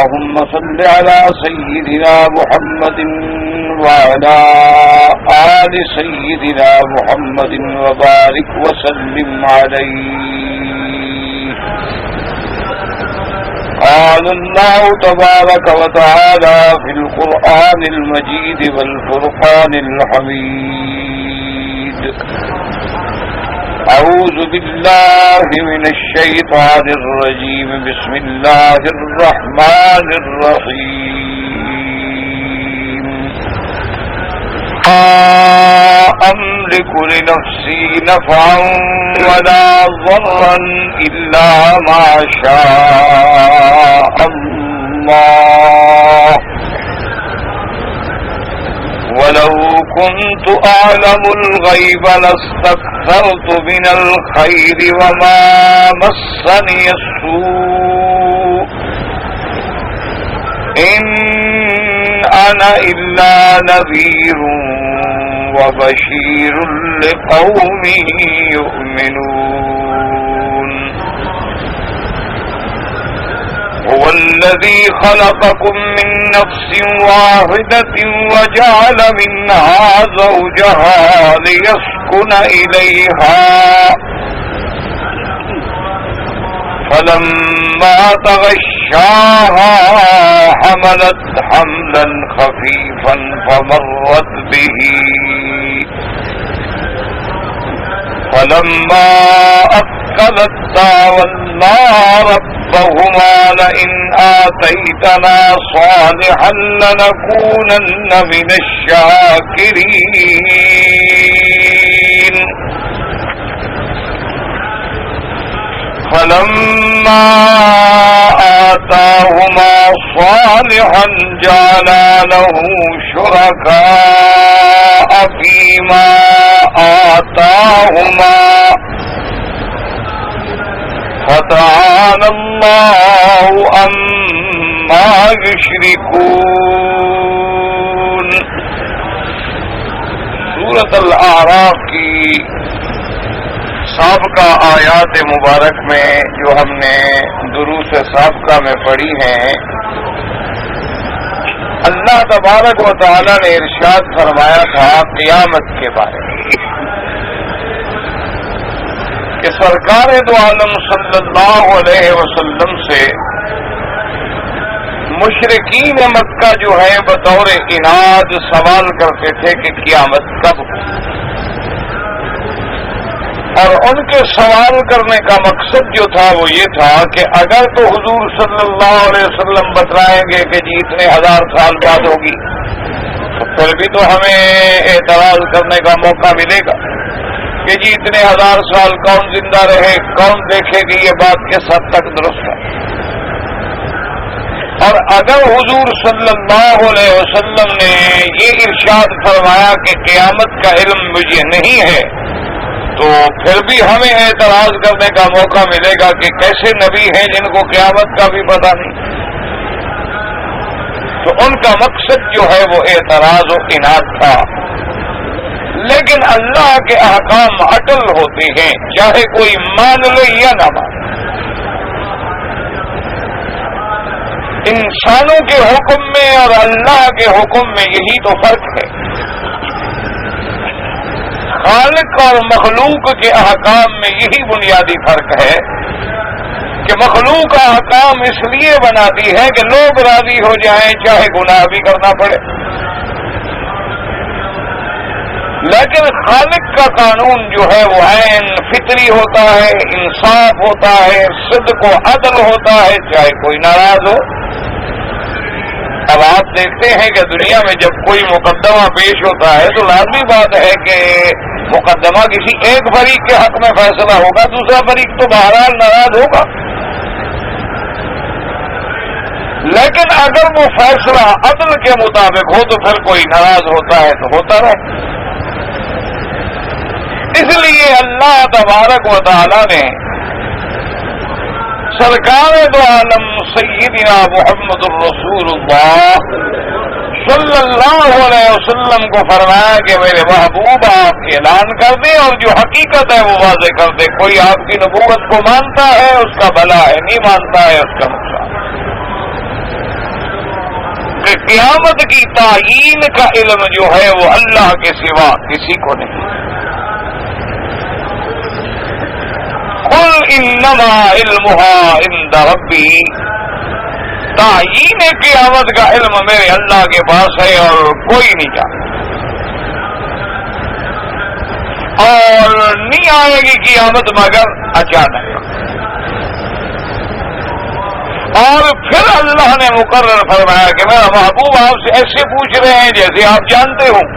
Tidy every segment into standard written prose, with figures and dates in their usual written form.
اللهم صل على سيدنا محمد وعلى آل سيدنا محمد وبارك وسلم عليه. قال الله تبارك وتعالى في القرآن المجيد والفرقان الحميد: أعوذ بالله من الشيطان الرجيم. بسم الله الرحمن الرحيم. لا أملك لنفسي نفعا ولا ضرا إلا ما شاء الله، ولو كنت أعلم الغيب لاستكثرت من الخير وما مسني السوء، إن أنا إلا نذير وبشير لقوم يؤمنون. هو الذي خلقكم من نفس واحدة وجعل منها زوجها ليسكن إليها، فلما تغشاها حملت حملا خفيفا فمرت به، فلما أثقلت دعوا ربهما لئن آتيتنا صالحا لنكونن من الشاكرين. فلما آتاهما صالحا جعلا له شركاء فيما آتاهما، فتعالى الله عما يشركون. سورۃ الاعراف کی سابقہ آیات مبارک میں جو ہم نے دروس سابقہ میں پڑھی ہیں، اللہ تبارک و تعالی نے ارشاد فرمایا تھا قیامت کے بارے میں کہ سرکار دو عالم صلی اللہ علیہ وسلم سے مشرکین مکہ جو ہیں بطور عناد سوال کرتے تھے کہ قیامت کب ہو، اور ان کے سوال کرنے کا مقصد جو تھا وہ یہ تھا کہ اگر تو حضور صلی اللہ علیہ وسلم بتلائیں گے کہ جی اتنے ہزار سال بعد ہوگی، تو پھر بھی تو ہمیں اعتراض کرنے کا موقع ملے گا کہ جی اتنے ہزار سال کون زندہ رہے، کون دیکھے کہ یہ بات کس حد تک درست ہے۔ اور اگر حضور صلی اللہ علیہ وسلم نے یہ ارشاد فرمایا کہ قیامت کا علم مجھے نہیں ہے، تو پھر بھی ہمیں اعتراض کرنے کا موقع ملے گا کہ کیسے نبی ہیں جن کو قیامت کا بھی پتہ نہیں۔ تو ان کا مقصد جو ہے وہ اعتراض و عناد تھا، لیکن اللہ کے احکام اٹل ہوتے ہیں، چاہے کوئی مان لے یا نہ مانے۔ انسانوں کے حکم میں اور اللہ کے حکم میں یہی تو فرق ہے۔ خالق اور مخلوق کے احکام میں یہی بنیادی فرق ہے کہ مخلوق کا احکام اس لیے بناتی ہے کہ لوگ راضی ہو جائیں چاہے گناہ بھی کرنا پڑے، لیکن خالق کا قانون جو ہے وہ عین فطری ہوتا ہے، انصاف ہوتا ہے، صدق و عدل ہوتا ہے چاہے کوئی ناراض ہو۔ اب آپ دیکھتے ہیں کہ دنیا میں جب کوئی مقدمہ پیش ہوتا ہے تو لازمی بات ہے کہ مقدمہ کسی ایک فریق کے حق میں فیصلہ ہوگا، دوسرا فریق تو بہرحال ناراض ہوگا، لیکن اگر وہ فیصلہ عدل کے مطابق ہو تو پھر کوئی ناراض ہوتا ہے تو ہوتا رہے۔ اس لیے اللہ تبارک و تعالی نے سرکار دو عالم سیدنا محمد الرسول اللہ صلی اللہ علیہ وسلم کو فرمایا کہ میرے محبوب آپ اعلان کر دیں اور جو حقیقت ہے وہ واضح کر دیں۔ کوئی آپ کی نبوت کو مانتا ہے اس کا بھلا ہے، نہیں مانتا ہے اس کا نقصان۔ قیامت کی تعیین کا علم جو ہے وہ اللہ کے سوا کسی کو نہیں. قل انما علمها عند ربی، تعیین قیامت کا علم میرے اللہ کے پاس ہے اور کوئی نہیں جانتا. اور نہیں آئے گی قیامت مگر اچانک. اور پھر اللہ نے مقرر فرمایا کہ میرا محبوب آپ سے ایسے پوچھ رہے ہیں جیسے آپ جانتے ہوں.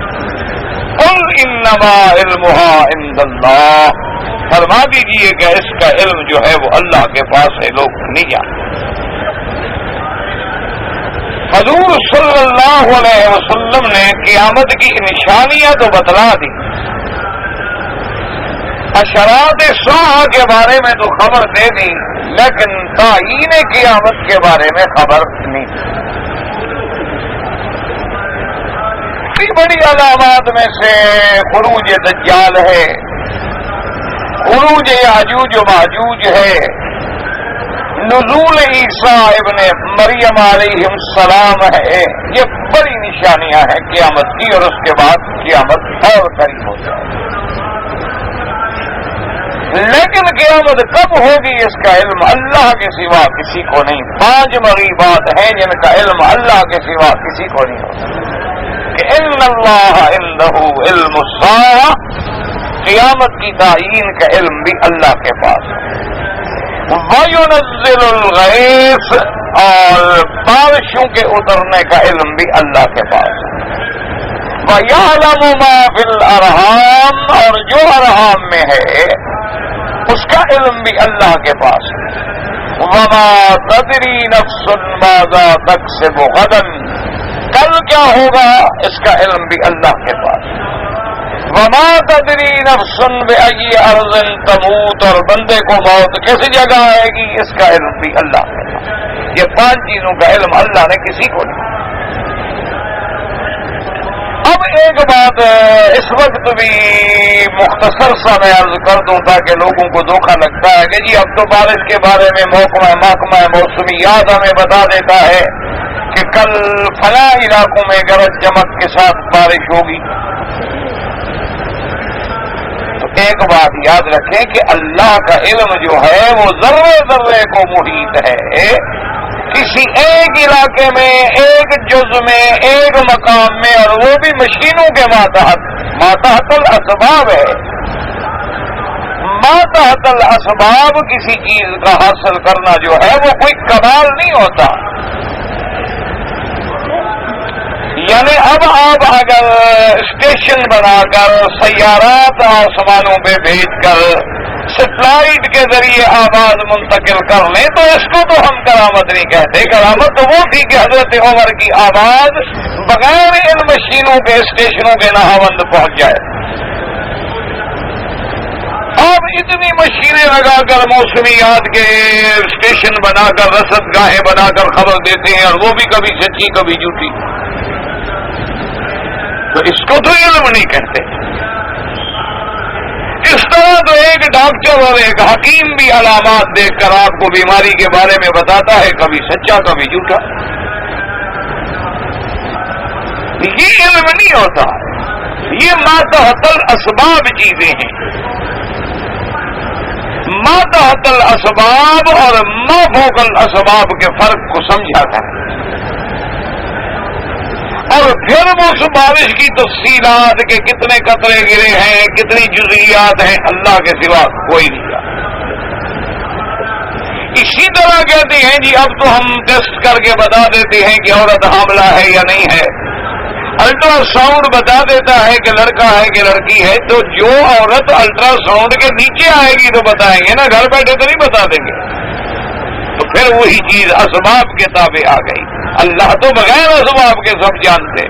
قل انما علمها عند اللہ، فرما دیجیے کہ اس کا علم جو ہے وہ اللہ کے پاس ہے، لوگ نہیں جانتے. حضور صلی اللہ علیہ وسلم نے قیامت کی نشانیاں تو بتلا دی، اشرات الساعہ کے بارے میں تو خبر دے دی، لیکن تعیین قیامت کے بارے میں خبر نہیں. بڑی علامات میں سے خروج دجال ہے، خروج یاجوج و ماجوج ہے، نزول عیسیٰ ابن مریم علیہ السلام ہے. یہ بڑی نشانیاں ہیں قیامت کی، اور اس کے بعد قیامت اور قریب ہو جائے. لیکن قیامت کب ہوگی اس کا علم اللہ کے سوا کسی کو نہیں. 5 مغیبات ہیں جن کا علم اللہ کے سوا کسی کو نہیں ہوتا. کہ ان اللہ عنده علم الساعہ، قیامت کی تعیین کا علم بھی اللہ کے پاس ہے. وَيُنَزِّلُ الْغَيْثَ، اور بارشوں کے اترنے کا علم بھی اللہ کے پاس ہے. وَيَعْلَمُ مَا فِي الْأَرْحَامِ، اور جو ارحام میں ہے اس کا علم بھی اللہ کے پاس ہے. وَمَا تَدْرِي نَفْسٌ مَاذَا تَكْسِبُ غَدًا، کل کیا ہوگا اس کا علم بھی اللہ کے پاس ہے. وَمَا تَدْرِي نَفْسٌ بِأَيِّ أَرْضٍ تَمُوتُ، اور بندے کو موت کس جگہ آئے گی اس کا علم بھی اللہ کے پاس. یہ 5 چیزوں کا علم اللہ نے کسی کو نہیں. اب ایک بات اس وقت بھی مختصر سا میں عرض کر دوں تاکہ لوگوں کو دھوکہ لگتا ہے کہ جی اب تو بارش کے بارے میں محکمہ موسمیات ہمیں بتا دیتا ہے کہ کل فلاں علاقوں میں گرج چمک کے ساتھ بارش ہوگی. تو ایک بات یاد رکھیں کہ اللہ کا علم جو ہے وہ ذرے ذرے کو محیط ہے. کسی ایک علاقے میں، ایک جز میں، ایک مقام میں، اور وہ بھی مشینوں کے ماتحت الاسباب ہے. ماتحت الاسباب کسی چیز کا حاصل کرنا جو ہے وہ کوئی کمال نہیں ہوتا. یعنی اب آپ اگر اسٹیشن بنا کر سیارات آسمانوں پہ بھیج کر سیٹلائٹ کے ذریعے آواز منتقل کر لیں تو اس کو تو ہم کرامت نہیں کہتے. کرامت تو وہ تھی کہ حضرت عمر کی آواز بغیر ان مشینوں کے اسٹیشنوں کے نہاوند پہنچ جائے. آپ اتنی مشینیں لگا کر موسمیات کے اسٹیشن بنا کر، رصد گاہیں بنا کر خبر دیتے ہیں، اور وہ بھی کبھی سچی کبھی جھوٹی. تو اس کو تو علم نہیں کہتے. اس طرح تو ایک ڈاکٹر اور ایک حکیم بھی علامات دیکھ کر آپ کو بیماری کے بارے میں بتاتا ہے، کبھی سچا کبھی جھوٹا. یہ علم نہیں ہوتا. یہ ماتحت الاسباب چیزیں ہیں. ماتحت الاسباب اور ما فوق الاسباب کے فرق کو سمجھا تھا. اور پھر اس بارش کی تفصیلات کے کتنے قطرے گرے ہیں، کتنی جزیات ہیں، اللہ کے سوا کوئی نہیں جانتا. اسی طرح کہتے ہیں جی اب تو ہم ٹیسٹ کر کے بتا دیتے ہیں کہ عورت حاملہ ہے یا نہیں ہے. الٹرا ساؤنڈ بتا دیتا ہے کہ لڑکا ہے کہ لڑکی ہے. تو جو عورت الٹرا ساؤنڈ کے نیچے آئے گی تو بتائیں گے نا، گھر بیٹھے تو نہیں بتا دیں گے. تو پھر وہی چیز اسباب کے تابع آ گئی. اللہ تو بغیر اسباب کے سب جانتے.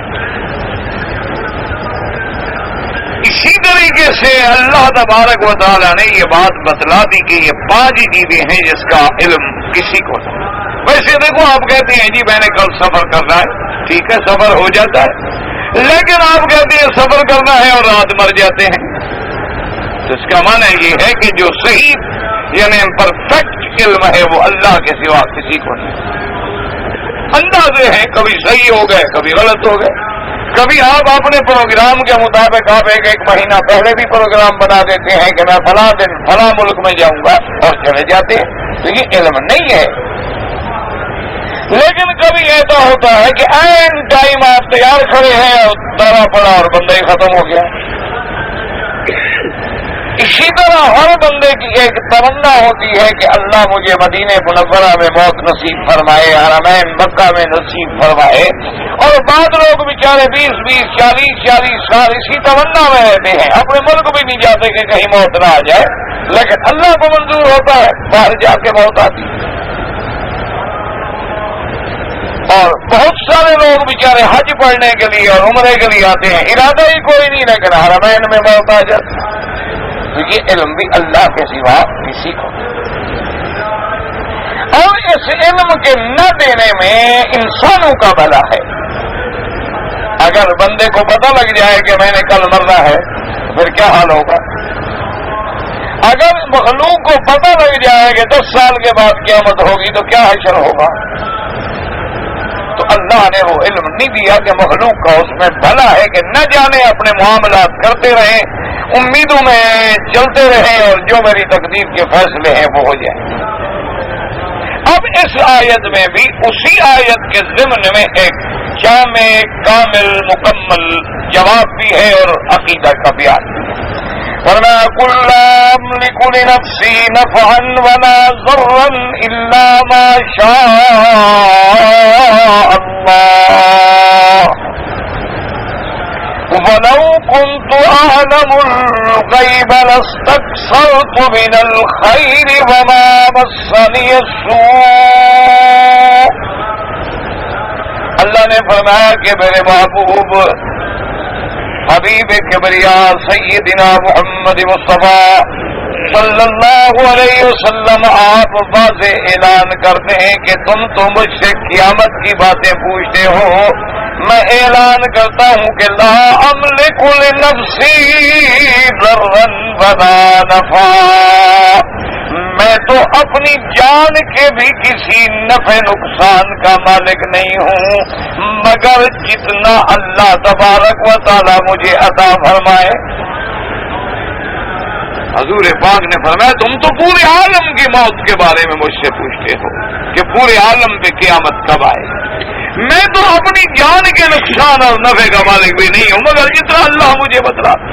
اسی طریقے سے اللہ تبارک و تعالیٰ نے یہ بات بتلا دی کہ یہ 5 چیزیں ہیں جس کا علم کسی کو نہیں. ویسے دیکھو آپ کہتے ہیں جی میں نے کل سفر کرنا ہے، ٹھیک ہے سفر ہو جاتا ہے، لیکن آپ کہتے ہیں سفر کرنا ہے اور رات مر جاتے ہیں. تو اس کا معنی یہ ہے کہ جو صحیح یعنی پرفیکٹ علم ہے وہ اللہ کے سوا کسی کو نہیں. اندازہ متنازع ہیں، کبھی صحیح ہو گئے کبھی غلط ہو گئے. کبھی آپ اپنے پروگرام کے مطابق آپ ایک مہینہ پہلے بھی پروگرام بنا دیتے ہیں کہ میں فلاں دن فلاں ملک میں جاؤں گا اور چلے جاتے ہیں، تو یہ علم نہیں ہے. لیکن کبھی ایسا ہوتا ہے کہ عین ٹائم آپ تیار کھڑے ہیں اور تارا پڑا اور بندہ ہی ختم ہو گیا. اسی طرح ہر بندے کی ایک تمنا ہوتی ہے کہ اللہ مجھے مدینہ منورہ میں موت نصیب فرمائے، حرمین مکہ میں نصیب فرمائے. اور بعض لوگ بیچارے 20 40 سال اسی تمنا میں رہتے ہیں، اپنے ملک بھی نہیں جاتے کہ کہیں موت نہ آ جائے، لیکن اللہ کو منظور ہوتا ہے باہر جا کے موت آتی. اور بہت سارے لوگ بیچارے حج پڑھنے کے لیے اور عمرے کے لیے آتے ہیں، ارادہ ہی کوئی نہیں، لیکن حرمین میں موت آ جاتی. تو یہ علم بھی اللہ کے سوا کسی کو. اور اس علم کے نہ دینے میں انسانوں کا بھلا ہے. اگر بندے کو پتہ لگ جائے کہ میں نے کل مرنا ہے تو پھر کیا حال ہوگا؟ اگر مخلوق کو پتہ لگ جائے کہ 10 سال کے بعد قیامت ہوگی تو کیا حشر ہوگا؟ تو اللہ نے وہ علم نہیں دیا کہ مخلوق کا اس میں بھلا ہے کہ نہ جانے اپنے معاملات کرتے رہیں، امیدوں میں چلتے رہیں اور جو میری تقدیر کے فیصلے ہیں وہ ہو جائیں. اب اس آیت میں بھی اسی آیت کے ضمن میں ایک جامع کامل مکمل جواب بھی ہے اور عقیدہ کا بیان بھی ہے. ورنہ قل لا املک لنفسی نفعا ولا ضرا الا ما شاء اللہ ولو كنت أعلم الغيب لاستكثرت من الخير وما مسني السوء. اللہ نے فرمایا کہ میرے محبوب حبیب کبریا سیدنا محمد مصطفیٰ صلی اللہ علیہ وسلم آپ واضح اعلان کرتے ہیں کہ تم تو مجھ سے قیامت کی باتیں پوچھتے ہو، میں اعلان کرتا ہوں کہ لا املک لنفسی ضرا ولا نفعا، میں تو اپنی جان کے بھی کسی نفع نقصان کا مالک نہیں ہوں مگر جتنا اللہ تبارک و تعالی مجھے عطا فرمائے. حضور پاک نے فرمایا تم تو پورے عالم کی موت کے بارے میں مجھ سے پوچھتے ہو کہ پورے عالم پہ قیامت کب آئے. میں تو اپنی جان کے نقصان اور نفع کا مالک بھی نہیں ہوں مگر جتنا اللہ مجھے بتلاتا.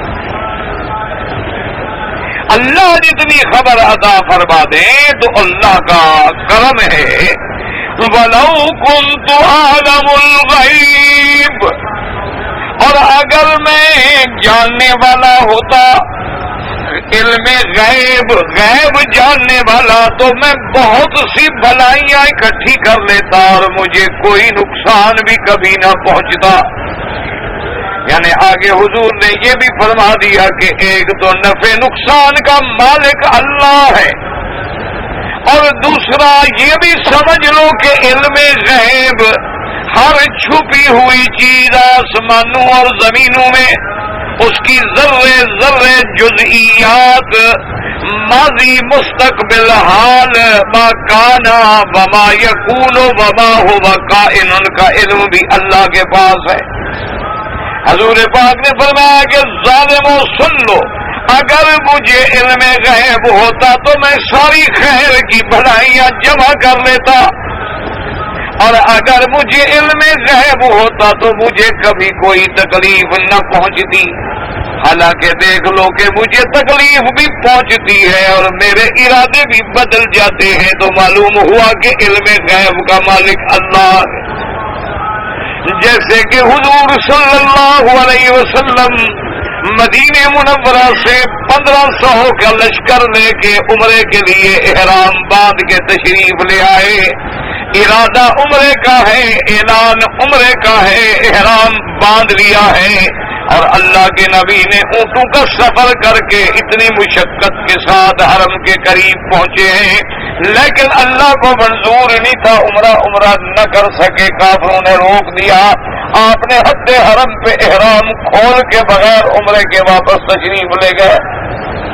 اللہ جتنی خبر عطا فرما دیں تو اللہ کا کرم ہے. وَلَوْ كُنْتُ أَعْلَمُ الْغَيْبَ، اور اگر میں جاننے والا ہوتا علم غیب جاننے والا تو میں بہت سی بھلائیاں اکٹھی کر لیتا اور مجھے کوئی نقصان بھی کبھی نہ پہنچتا. یعنی آگے حضور نے یہ بھی فرما دیا کہ ایک تو نفع نقصان کا مالک اللہ ہے اور دوسرا یہ بھی سمجھ لو کہ علم غیب ہر چھپی ہوئی چیز آسمانوں اور زمینوں میں اس کی ذرے جزئیات ماضی مستقبل حال ما کانا وما یکون وما ہوا کائن کا علم بھی اللہ کے پاس ہے. حضور پاک نے فرمایا کہ ظالموں سن لو، اگر مجھے علم غیب ہوتا تو میں ساری خیر کی بھلائیاں جمع کر لیتا اور اگر مجھے علم غیب ہوتا تو مجھے کبھی کوئی تکلیف نہ پہنچتی. حالانکہ دیکھ لو کہ مجھے تکلیف بھی پہنچتی ہے اور میرے ارادے بھی بدل جاتے ہیں تو معلوم ہوا کہ علم غیب کا مالک اللہ ہے. جیسے کہ حضور صلی اللہ علیہ وسلم مدینہ منورہ سے 1500 کا لشکر لے کے عمرے کے لیے احرام باندھ کے تشریف لے آئے. ارادہ عمرے کا ہے، اعلان عمرے کا ہے، احرام باندھ لیا ہے اور اللہ کے نبی نے اونٹوں کا سفر کر کے اتنی مشقت کے ساتھ حرم کے قریب پہنچے ہیں، لیکن اللہ کو منظور نہیں تھا عمرہ نہ کر سکے. کافروں نے روک دیا. آپ نے حد حرم پہ احرام کھول کے بغیر عمرے کے واپس تشریف لے گئے.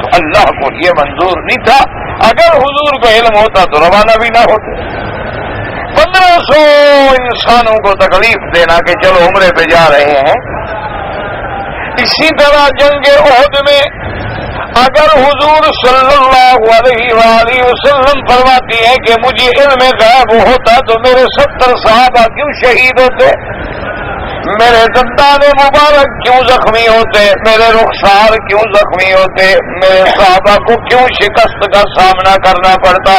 تو اللہ کو یہ منظور نہیں تھا. اگر حضور کو علم ہوتا تو روانہ بھی نہ ہوتے. 1500 انسانوں کو تکلیف دینا کہ چلو عمرے پہ جا رہے ہیں. اسی طرح جنگ احد میں اگر حضور صلی اللہ علیہ وآلہ وسلم فرماتی ہیں کہ مجھے علم غیب ہوتا تو میرے 70 صحابہ کیوں شہید ہوتے, میرے دندان مبارک کیوں زخمی ہوتے, میرے رخسار کیوں زخمی ہوتے, میرے صحابہ کو کیوں شکست کا سامنا کرنا پڑتا.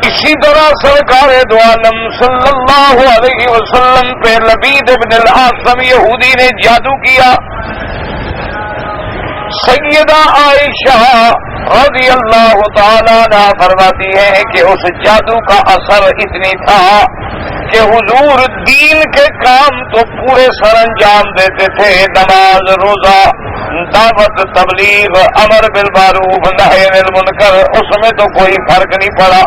اسی طرح سرکار دو عالم صلی اللہ علیہ وسلم پہ لبید ابن العاصم یہودی نے جادو کیا. سیدہ عائشہ رضی اللہ تعالیٰ عنہ فرماتی ہے کہ اس جادو کا اثر اتنی تھا کہ حضور دین کے کام تو پورے سر انجام دیتے تھے, نماز, روزہ, دعوت, تبلیغ, امر بالمعروف, نہی عن المنکر, اس میں تو کوئی فرق نہیں پڑا.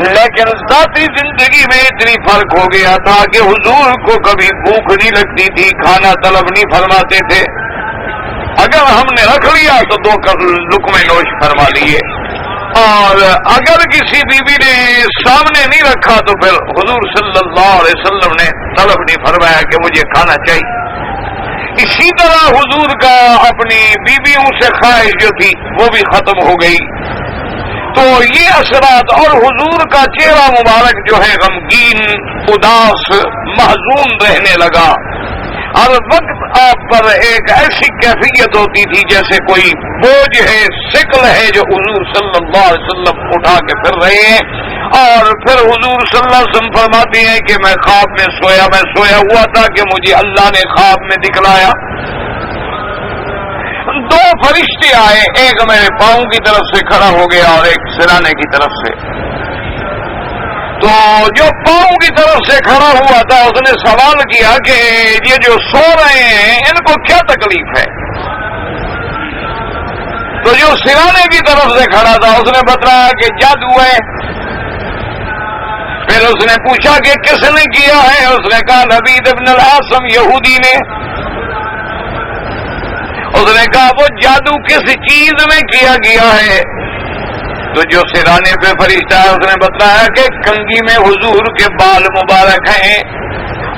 لیکن ذاتی زندگی میں اتنی فرق ہو گیا تھا کہ حضور کو کبھی بھوک نہیں لگتی تھی, کھانا طلب نہیں فرماتے تھے. اگر ہم نے رکھ لیا تو 2 لقمے نوش فرما لیے, اور اگر کسی بیوی نے سامنے نہیں رکھا تو پھر حضور صلی اللہ علیہ وسلم نے طلب نہیں فرمایا کہ مجھے کھانا چاہیے. اسی طرح حضور کا اپنی بیویوں سے خواہش جو تھی وہ بھی ختم ہو گئی. تو یہ اثرات, اور حضور کا چہرہ مبارک جو ہے غمگین, اداس, محزون رہنے لگا. ہر وقت آپ پر ایک ایسی کیفیت ہوتی تھی جیسے کوئی بوجھ ہے, ثقل ہے جو حضور صلی اللہ علیہ وسلم اٹھا کے پھر رہے ہیں. اور پھر حضور صلی اللہ علیہ وسلم فرماتے ہیں کہ میں خواب میں سویا ہوا تھا کہ مجھے اللہ نے خواب میں دکھلایا 2 فرشتے آئے, ایک میرے پاؤں کی طرف سے کھڑا ہو گیا اور ایک سرانے کی طرف سے. تو جو پاؤں کی طرف سے کھڑا ہوا تھا اس نے سوال کیا کہ یہ جو سو رہے ہیں ان کو کیا تکلیف ہے. تو جو سرانے کی طرف سے کھڑا تھا اس نے بتایا کہ جادو ہے. پھر اس نے پوچھا کہ کس نے کیا ہے, اس نے کہا لبید ابن العاصم یہودی نے. اس نے کہا وہ جادو کس چیز میں کیا گیا ہے. تو جو سرانے پہ فرشتہ ہے اس نے بتایا کہ کنگھی میں حضور کے بال مبارک ہیں,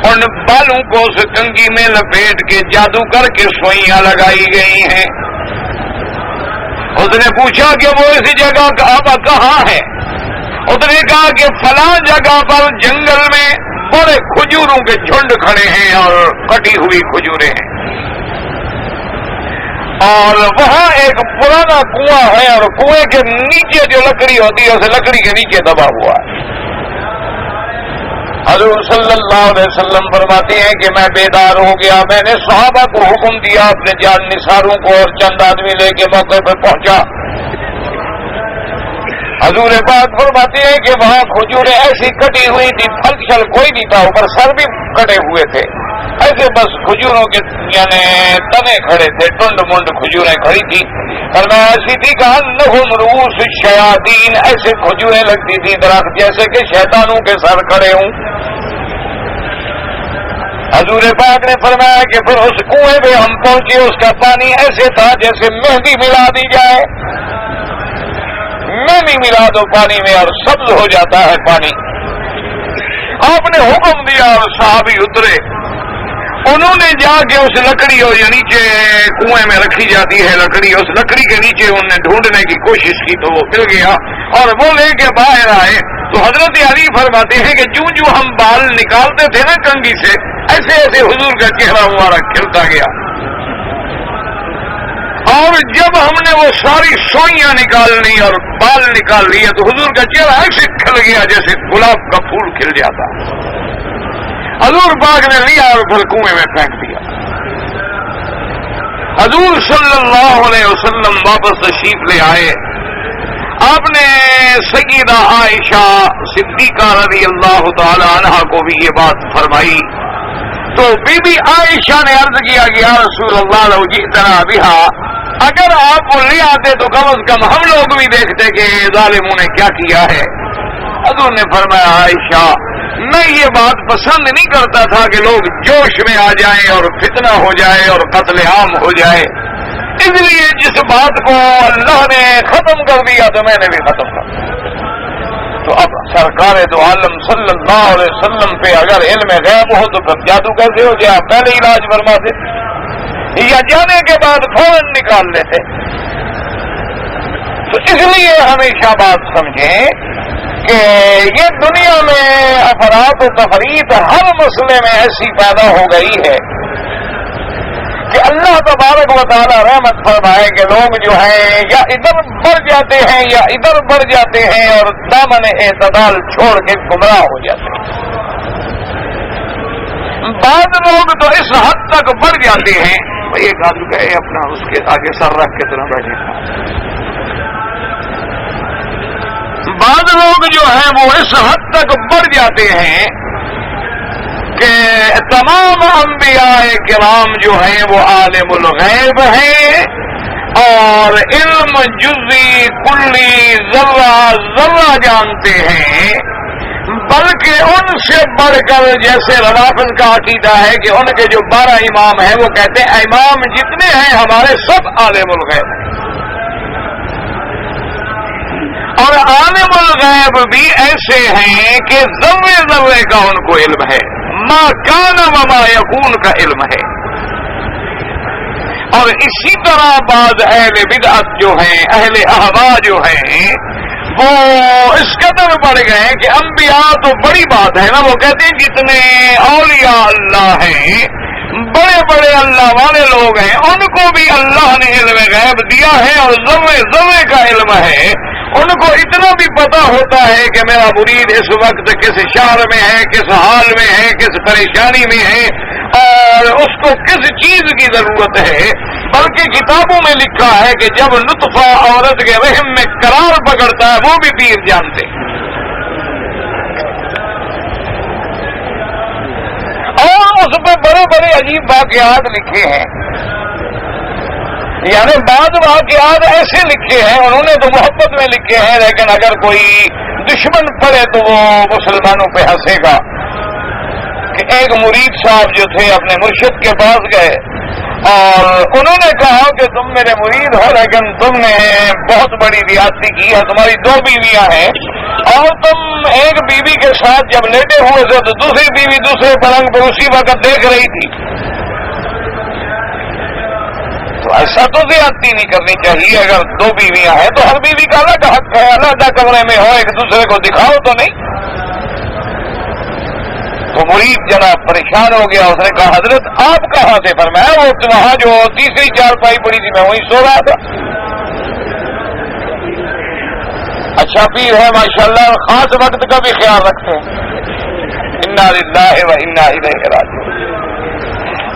ان بالوں کو اس کنگھی میں لپیٹ کے جادو کر کے سوئیاں لگائی گئی ہیں. اس نے پوچھا کہ وہ اس جگہ کعبہ کہاں ہے. اس نے کہا کہ فلاں جگہ پر جنگل میں بڑے کھجوروں کے جھنڈ کھڑے ہیں اور کٹی ہوئی کھجوریں ہیں, اور وہاں ایک پرانا کنواں ہے اور کنویں کے نیچے جو لکڑی ہوتی ہے اسے لکڑی کے نیچے دبا ہوا ہے. حضور صلی اللہ علیہ وسلم فرماتے ہیں کہ میں بیدار ہو گیا. میں نے صحابہ کو حکم دیا اپنے جان نثاروں کو, اور چند آدمی لے کے موقع پر پہنچا. حضور پاک فرماتے ہیں کہ وہاں کھجوریں ایسی کٹی ہوئی تھی, پھل چھل کوئی نہیں تھا, اوپر سر بھی کٹے ہوئے تھے. ایسے بس کھجوروں کے یعنی تنے کھڑے تھے, ٹنڈ منڈ کھجوریں کھڑی تھی. اور میں ایسی تھی کہ انہم رؤوس الشیاطین, ایسے کھجوریں لگتی تھی درخت جیسے کہ شیطانوں کے سر کھڑے ہوں. حضور پاک نے فرمایا کہ پھر اس کنویں پہ ہم پہنچے, اس کا پانی ایسے تھا جیسے مہندی ملا دی جائے. مہندی ملا دو پانی میں اور سبز ہو جاتا ہے پانی. آپ نے حکم دیا اور صحابی اترے. انہوں نے جا کے اس لکڑی اور نیچے کنویں میں رکھی جاتی ہے لکڑی, اس لکڑی کے نیچے انہوں نے ڈھونڈنے کی کوشش کی تو وہ مل گیا اور وہ لے کے باہر آئے. تو حضرت علی فرماتے ہیں کہ جو ہم بال نکالتے تھے نا کنگھی سے, ایسے ایسے حضور کا چہرہ ہمارا کھلتا گیا. اور جب ہم نے وہ ساری سوئیاں نکال لی اور بال نکال لیے تو حضور کا چہرہ ایسے کھل گیا جیسے گلاب کا پھول کھل جاتا. حضور پاک نے لیا اور پھر کنویں میں پھینک دیا. حضور صلی اللہ علیہ وسلم واپس تشریف لے آئے. آپ نے سیدہ عائشہ صدیقہ رضی اللہ تعالی عنہا کو بھی یہ بات فرمائی. تو بی بی عائشہ نے عرض کیا کہ یا رسول اللہ لو جئتنا بہا, اگر آپ کو لے آتے تو کم از کم ہم لوگ بھی دیکھتے کہ ظالموں نے کیا کیا ہے. حضور نے فرمایا عائشہ میں یہ بات پسند نہیں کرتا تھا کہ لوگ جوش میں آ جائیں اور فتنہ ہو جائے اور قتل عام ہو جائے, اس لیے جس بات کو اللہ نے ختم کر دیا تو میں نے بھی ختم کر دیا. تو اب سرکار دو عالم صلی اللہ علیہ وسلم پہ اگر علم غیب ہو تو پھر جادو کیسے ہو جائے؟ آپ پہلے علاج فرما دیتے یا جانے کے بعد فوراً نکال لیتے. تو اس لیے ہمیشہ بات سمجھیں کہ یہ دنیا میں افراط و تفریط ہر مسئلے میں ایسی پیدا ہو گئی ہے کہ اللہ تبارک و تعالی رحمت فرمائے کہ لوگ جو ہیں یا ادھر بڑھ جاتے ہیں یا ادھر بڑھ جاتے ہیں اور دامن اعتدال چھوڑ کے گمراہ ہو جاتے ہیں. بعض لوگ تو اس حد تک بڑھ جاتے ہیں. ایک آدمی کہے اپنا اس کے آگے سر رکھ کے طرح بیٹھے. بعض لوگ جو ہیں وہ اس حد تک بڑھ جاتے ہیں کہ تمام انبیاء کرام جو ہیں وہ عالم الغیب ہیں اور علم جزئی کلی ذرہ ذرہ جانتے ہیں، بلکہ ان سے بڑھ کر جیسے روافض کا عقیدہ ہے کہ ان کے جو 12 امام ہیں وہ کہتے ہیں امام جتنے ہیں ہمارے سب عالم الغیب ہیں. اور عالم الغیب بھی ایسے ہیں کہ ذرے ذرے کا ان کو علم ہے، ما کان و ما یکون کا علم ہے. اور اسی طرح بعض اہل بدعت جو ہیں، اہل اہوا جو ہیں، وہ اس قدر بڑھ گئے ہیں کہ انبیاء تو بڑی بات ہے نا، وہ کہتے ہیں جتنے اولیاء اللہ ہیں، بڑے بڑے اللہ والے لوگ ہیں، ان کو بھی اللہ نے علم غیب دیا ہے اور ذرے ذرے کا علم ہے. ان کو اتنا بھی پتا ہوتا ہے کہ میرا مرید اس وقت کس شہر میں ہے، کس حال میں ہے، کس پریشانی میں ہے اور اس کو کس چیز کی ضرورت ہے. بلکہ کتابوں میں لکھا ہے کہ جب نطفہ عورت کے رحم میں قرار پکڑتا ہے وہ بھی پیر جانتے ہیں. اور اس پہ بڑے بڑے عجیب واقعات لکھے ہیں. یعنی بعض واقعات ایسے لکھے ہیں، انہوں نے تو محبت میں لکھے ہیں، لیکن اگر کوئی دشمن پڑے تو وہ مسلمانوں پہ ہنسے گا. کہ ایک مرید صاحب جو تھے اپنے مرشد کے پاس گئے اور انہوں نے کہا کہ تم میرے مرید ہو لیکن تم نے بہت بڑی زیادتی کی ہے، تمہاری 2 بیویاں ہیں اور تم ایک بیوی کے ساتھ جب لیٹے ہوئے تھے تو دوسری بیوی دوسرے پلنگ پر اسی وقت دیکھ رہی تھی. تو ایسا تو زیادتی نہیں کرنی چاہیے. اگر 2 بیویاں ہیں تو ہر بیوی کا الگ حق ہے، علیحدہ کمرے میں ہو، ایک دوسرے کو دکھاؤ تو نہیں. تو مرید جناب پریشان ہو گیا. اس نے کہا حضرت آپ کہاں سے؟ فرمایا وہ وہاں جو تیسری چارپائی پڑی تھی میں وہیں سو رہا تھا. اچھا پیر ہے ماشاءاللہ، خاص وقت کا بھی خیال رکھتے ہیں. انا للہ و انا الیہ راجعون.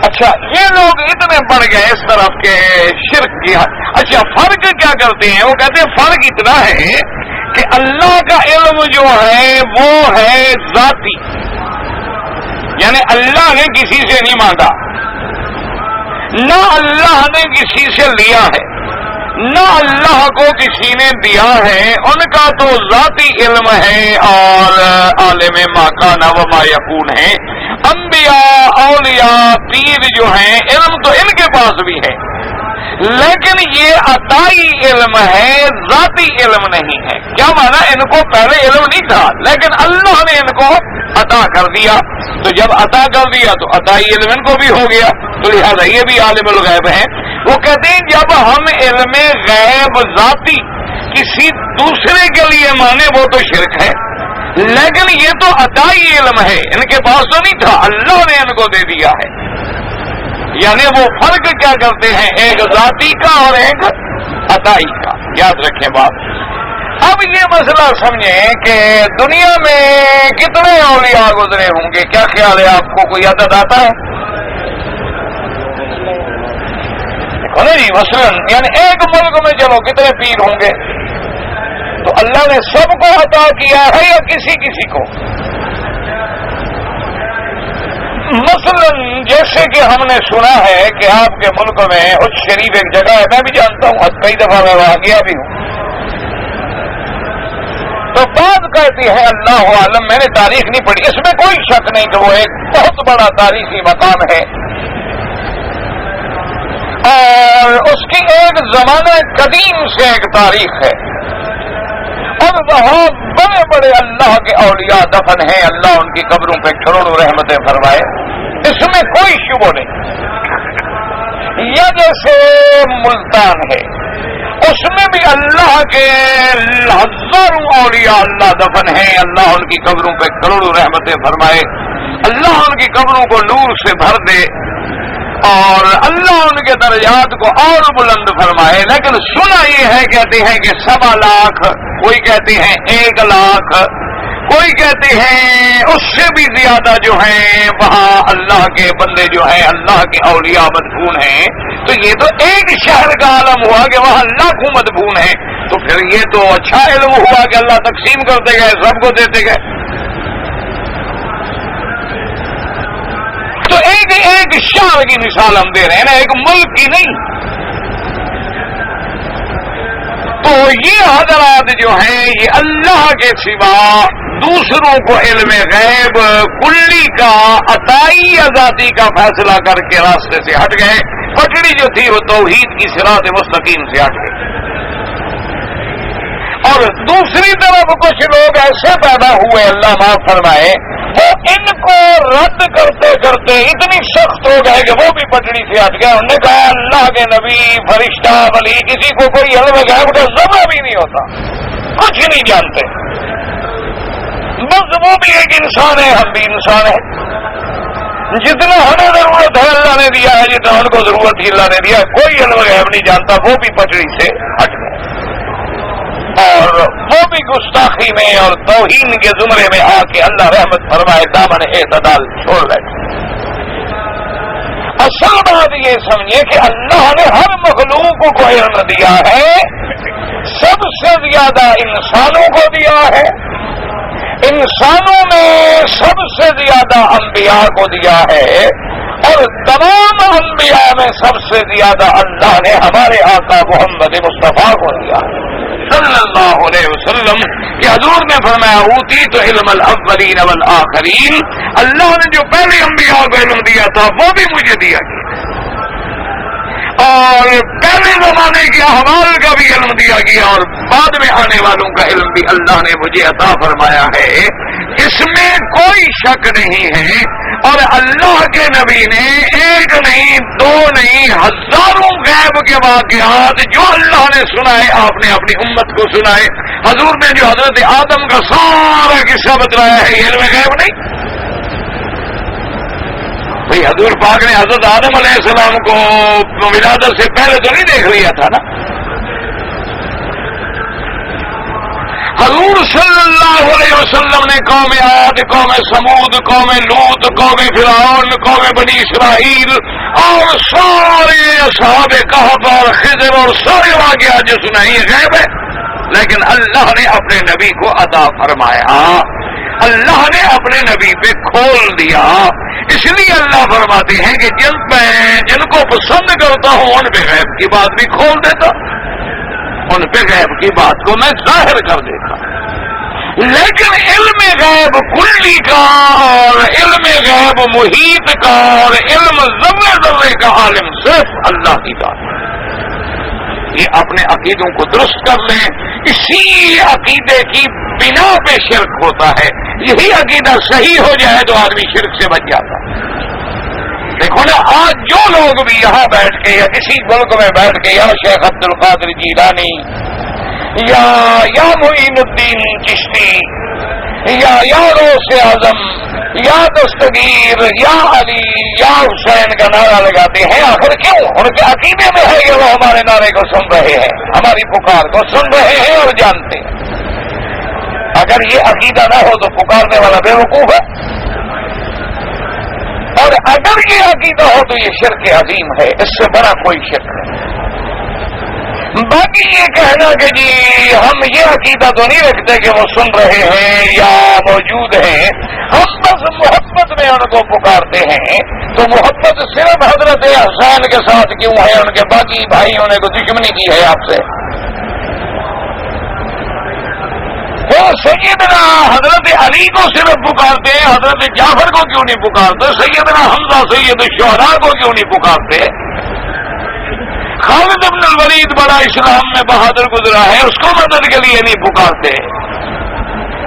اچھا یہ لوگ اتنے بڑھ گئے اس طرف کے شرک کی. اچھا فرق کیا کرتے ہیں؟ وہ کہتے ہیں فرق اتنا ہے کہ اللہ کا علم جو ہے وہ ہے ذاتی، یعنی اللہ نے کسی سے نہیں مانگا، نہ اللہ نے کسی سے لیا ہے، نہ اللہ کو کسی نے دیا ہے. ان کا تو ذاتی علم ہے اور عالم ما کان و ما یکون ہے. انبیاء اولیاء پیر جو ہیں علم تو ان کے پاس بھی ہے، لیکن یہ عطائی علم ہے، ذاتی علم نہیں ہے. کیا مانا؟ ان کو پہلے علم نہیں تھا لیکن اللہ نے ان کو عطا کر دیا. تو جب عطا کر دیا تو عطائی علم ان کو بھی ہو گیا، تو لہذا یہ بھی عالم الغیب ہیں. وہ کہتے ہیں جب ہم علم غیب ذاتی کسی دوسرے کے لیے مانے وہ تو شرک ہے، لیکن یہ تو عطائی علم ہے، ان کے پاس تو نہیں تھا، اللہ نے ان کو دے دیا ہے. یعنی وہ فرق کیا کرتے ہیں؟ ایک ذاتی کا اور ایک عطائی کا. یاد رکھیں بات. اب یہ مسئلہ سمجھیں کہ دنیا میں کتنے اولیاء گزرے ہوں گے. کیا خیال ہے آپ کو؟ کوئی عدد آتا ہے؟ جی مثلاً یعنی ایک ملک میں چلو کتنے پیر ہوں گے؟ تو اللہ نے سب کو عطا کیا ہے یا کسی کسی کو؟ مثلاً جیسے کہ ہم نے سنا ہے کہ آپ کے ملک میں اس شریف ایک جگہ ہے، میں بھی جانتا ہوں، کئی دفعہ میں وہاں گیا بھی ہوں. تو بات کہتی ہے اللہ عالم، میں نے تاریخ نہیں پڑھی، اس میں کوئی شک نہیں کہ وہ ایک بہت بڑا تاریخی مقام ہے اور اس کی ایک زمانہ قدیم سے ایک تاریخ ہے. اور وہاں بڑے بڑے اللہ کے اولیاء دفن ہیں، اللہ ان کی قبروں پہ کروڑوں رحمتیں فرمائے، اس میں کوئی شبہ نہیں۔ یا جیسے ملتان ہے، اس میں بھی اللہ کے ہزاروں اولیاء اللہ دفن ہیں، اللہ ان کی قبروں پہ کروڑوں رحمتیں فرمائے، اللہ ان کی قبروں کو نور سے بھر دے اور اللہ ان کے درجات کو اور بلند فرمائے۔ لیکن سنا یہ ہے، کہتے ہیں کہ 7 لاکھ، کوئی کہتے ہیں 1 لاکھ، کوئی کہتے ہیں اس سے بھی زیادہ جو ہیں وہاں اللہ کے بندے جو ہیں، اللہ کے اولیاء مدفون ہیں۔ تو یہ تو ایک شہر کا عالم ہوا کہ وہاں لاکھوں مدفون ہیں، تو پھر یہ تو اچھا علم ہوا کہ اللہ تقسیم کرتے گئے، سب کو دیتے گئے۔ تو ایک شہر کی مثال ہم دے رہے ہیں نا، ایک ملک کی نہیں۔ تو یہ حضرات جو ہیں یہ اللہ کے سوا دوسروں کو علم غیب کلی کا عطائی یا ذاتی کا فیصلہ کر کے راستے سے ہٹ گئے، پٹڑی جو تھی وہ توحید کی صراط مستقیم سے ہٹ گئی۔ اور دوسری طرف کچھ لوگ ایسے پیدا ہوئے، اللہ معاف فرمائے، وہ ان کو رد کرتے کرتے اتنی سخت ہو گئے کہ وہ بھی پٹڑی سے ہٹ گئے۔ انہوں نے کہا اللہ کے نبی، فرشتہ، ولی، کسی کو کوئی علم غیب کا ذرہ بھی نہیں ہوتا، کچھ نہیں جانتے، بس وہ بھی ایک انسان ہے، ہم بھی انسان ہیں، جتنا ہمیں ضرورت ہے اللہ نے دیا ہے، جتنا ان کو ضرورت تھی اللہ نے دیا، کوئی علم غیب نہیں جانتا، وہ بھی پٹڑی سے ہٹ گئے اور وہ بھی گستاخی میں اور توہین کے زمرے میں آ کے اللہ رحمت فرمائے دامن اعتدال چھوڑ بیٹھے۔ اصل بات یہ سمجھے کہ اللہ نے ہر مخلوق کو علم دیا ہے، سب سے زیادہ انسانوں کو دیا ہے، انسانوں میں سب سے زیادہ انبیاء کو دیا ہے، اور تمام انبیاء میں سب سے زیادہ اللہ نے ہمارے آقا محمد مصطفیٰ کو دیا صلی اللہ علیہ وسلم، کہ حضور نے فرمایا اوتیت علم الاولین والآخرین، اللہ نے جو پہلے انبیاء کو علم دیا تھا وہ بھی مجھے دیا گیا، اور پہلے زمانے کے احوال کا بھی علم دیا گیا، اور بعد میں آنے والوں کا علم بھی اللہ نے مجھے عطا فرمایا ہے، اس میں کوئی شک نہیں ہے۔ اور اللہ کے نبی نے ایک نہیں، 2 نہیں، ہزاروں غیب کے واقعات جو اللہ نے سنائے آپ نے اپنی امت کو سنائے۔ حضور نے جو حضرت آدم کا سارا قصہ بتلایا ہے، یہ علم غیب نہیں؟ بھئی حضور پاک نے حضرت آدم علیہ السلام کو ولادت سے پہلے تو نہیں دیکھ لیا تھا نا؟ حضور صلی اللہ علیہ وسلم نے قوم عاد، قوم سمود، قوم لوط، قوم فرعون، قوم بنی اسرائیل اور سارے اصحاب کہف اور خضر اور سارے واقعات جو سنائے غیب ہے، لیکن اللہ نے اپنے نبی کو عطا فرمایا، اللہ نے اپنے نبی پہ کھول دیا۔ اس لیے اللہ فرماتے ہیں کہ جن کو پسند کرتا ہوں ان پہ غیب کی بات بھی کھول دیتا، ان پہ غیب کی بات کو میں ظاہر کر دیتا۔ لیکن علم غیب کلی کا اور علم غیب محیط کا اور علم ذرے ذرے کا عالم صرف اللہ کی بات ہے۔ یہ اپنے عقیدوں کو درست کر لیں، اسی عقیدے کی بنا پہ شرک ہوتا ہے، یہی عقیدہ صحیح ہو جائے تو آدمی شرک سے بچ جاتا ہے۔ دیکھو نا، آج جو لوگ بھی یہاں بیٹھ کے یا کسی ملک میں بیٹھ کے یا شیخ عبد القادر جیلانی یا معین الدین چشتی یا غوث اعظم یا دستگیر یا علی یا حسین کا نعرہ لگاتے ہیں، آخر کیوں؟ ان کے عقیدے میں ہے کہ وہ ہمارے نعرے کو سن رہے ہیں، ہماری پکار کو سن رہے ہیں اور جانتے ہیں۔ اگر یہ عقیدہ نہ ہو تو پکارنے والا بے وقوف ہے، اور اگر یہ عقیدہ ہو تو یہ شرک عظیم ہے، اس سے بڑا کوئی شرک نہیں۔ باقی یہ کہنا کہ جی ہم یہ عقیدہ تو نہیں رکھتے کہ وہ سن رہے ہیں یا موجود ہیں، ہم بس محبت میں ان کو پکارتے ہیں، تو محبت صرف حضرت حسین کے ساتھ کیوں ہے؟ ان کے باقی بھائیوں نے کوئی دشمنی کی ہے آپ سے؟ وہ سیدنا حضرت علی کو صرف پکارتے ہیں، حضرت جعفر کو کیوں نہیں پکارتے؟ سیدنا حمزہ سید الشہداء کو کیوں نہیں پکارتے؟ خالد بن الولید بڑا اسلام میں بہادر گزرا ہے، اس کو مدد کے لیے نہیں پکارتے؟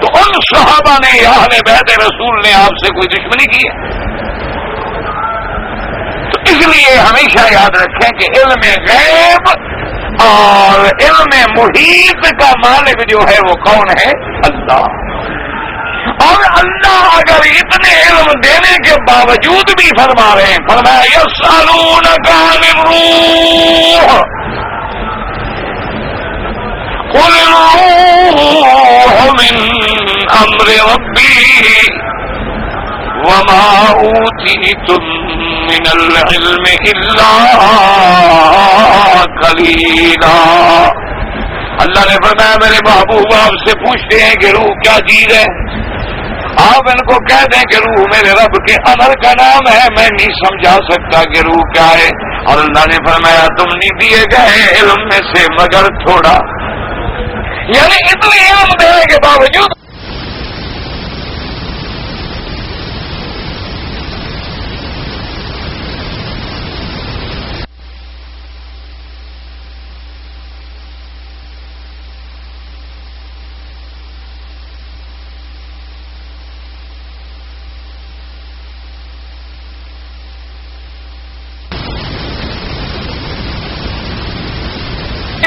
تو ان صحابہ نے اہل بیت رسول نے آپ سے کوئی دشمنی کی ہے؟ تو اس لیے ہمیشہ یاد رکھیں کہ علم غیب اور علم محیط کا مالک جو ہے وہ کون ہے؟ اللہ۔ اور اللہ اگر اتنے علم دینے کے باوجود بھی فرما رہے ہیں، فرمایا یسألونک عن الروح قل الروح من امر ربی وما اوتیتم من العلم الا قلیلا۔ اللہ نے فرمایا میرے محبوب آپ سے پوچھتے ہیں کہ روح کیا چیز ہے، آپ ان کو کہہ دیں کہ روح میرے رب کے امر کا نام ہے، میں نہیں سمجھا سکتا کہ روح کیا ہے۔ اور اللہ نے فرمایا تم نہیں دیے گئے علم میں سے مگر تھوڑا، یعنی اتنے علم دینے کے باوجود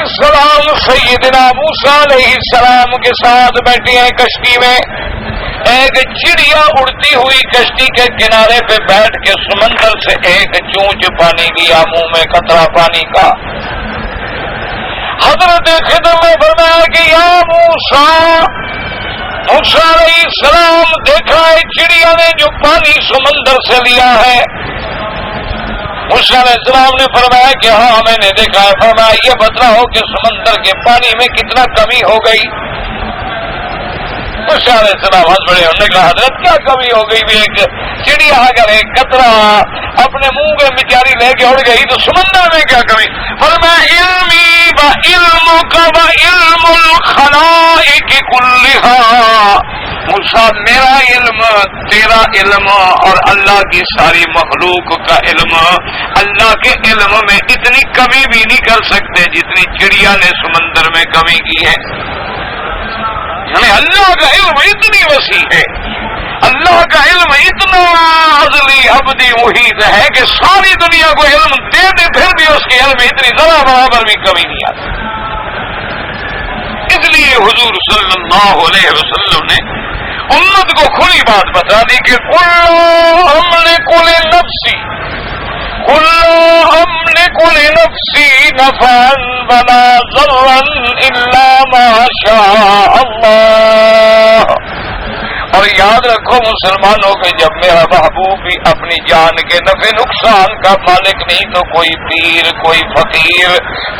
السلام سیدنا موسیٰ علیہ السلام کے ساتھ بیٹھی ہیں کشتی میں، ایک چڑیا اڑتی ہوئی کشتی کے کنارے پہ بیٹھ کے سمندر سے ایک چونچ پانی لیا، منہ میں قطرہ پانی کا۔ حضرت خضر نے فرمایا کہ یا موسیٰ علیہ السلام دیکھا ہے چڑیا نے جو پانی سمندر سے لیا ہے؟ موسیٰ علیہ السلام نے فرمایا کہ ہاں میں نے دیکھا ہے۔ فرمایا یہ بتلاؤ کہ سمندر کے پانی میں کتنا کمی ہو گئی؟ موسیٰ علیہ السلام ہنس پڑے، انہوں نے کہا حضرت کیا کمی ہو گئی؟ بھی ایک چڑیا اگر ایک قطرہ اپنے منہ میں بیچاری لے کے اڑ گئی تو سمندر میں کیا کمی؟ فرمایا علمی و علمک و علم الخلائق کلھا، موسیٰ میرا علم، تیرا علم اور اللہ کی ساری مخلوق کا علم اللہ کے علم میں اتنی کمی بھی نہیں کر سکتے جتنی چڑیا نے سمندر میں کمی کی ہے۔ یعنی اللہ کا علم اتنی وسیع ہے، اللہ کا علم اتنا ازلی ابدی محیط ہے کہ ساری دنیا کو علم دے دے پھر بھی اس کے علم میں اتنی ذرا برابر بھی کمی نہیں آتی۔ اس لیے حضور صلی اللہ علیہ وسلم نے امت کو کھلی بات بتا دی کہ کل نفسی نفعا ولا ضرا الا ما شاء اللہ۔ اور یاد رکھو مسلمانوں کہ جب میرا محبوب بھی اپنی جان کے نفع نقصان کا مالک نہیں تو کوئی پیر، کوئی فقیر،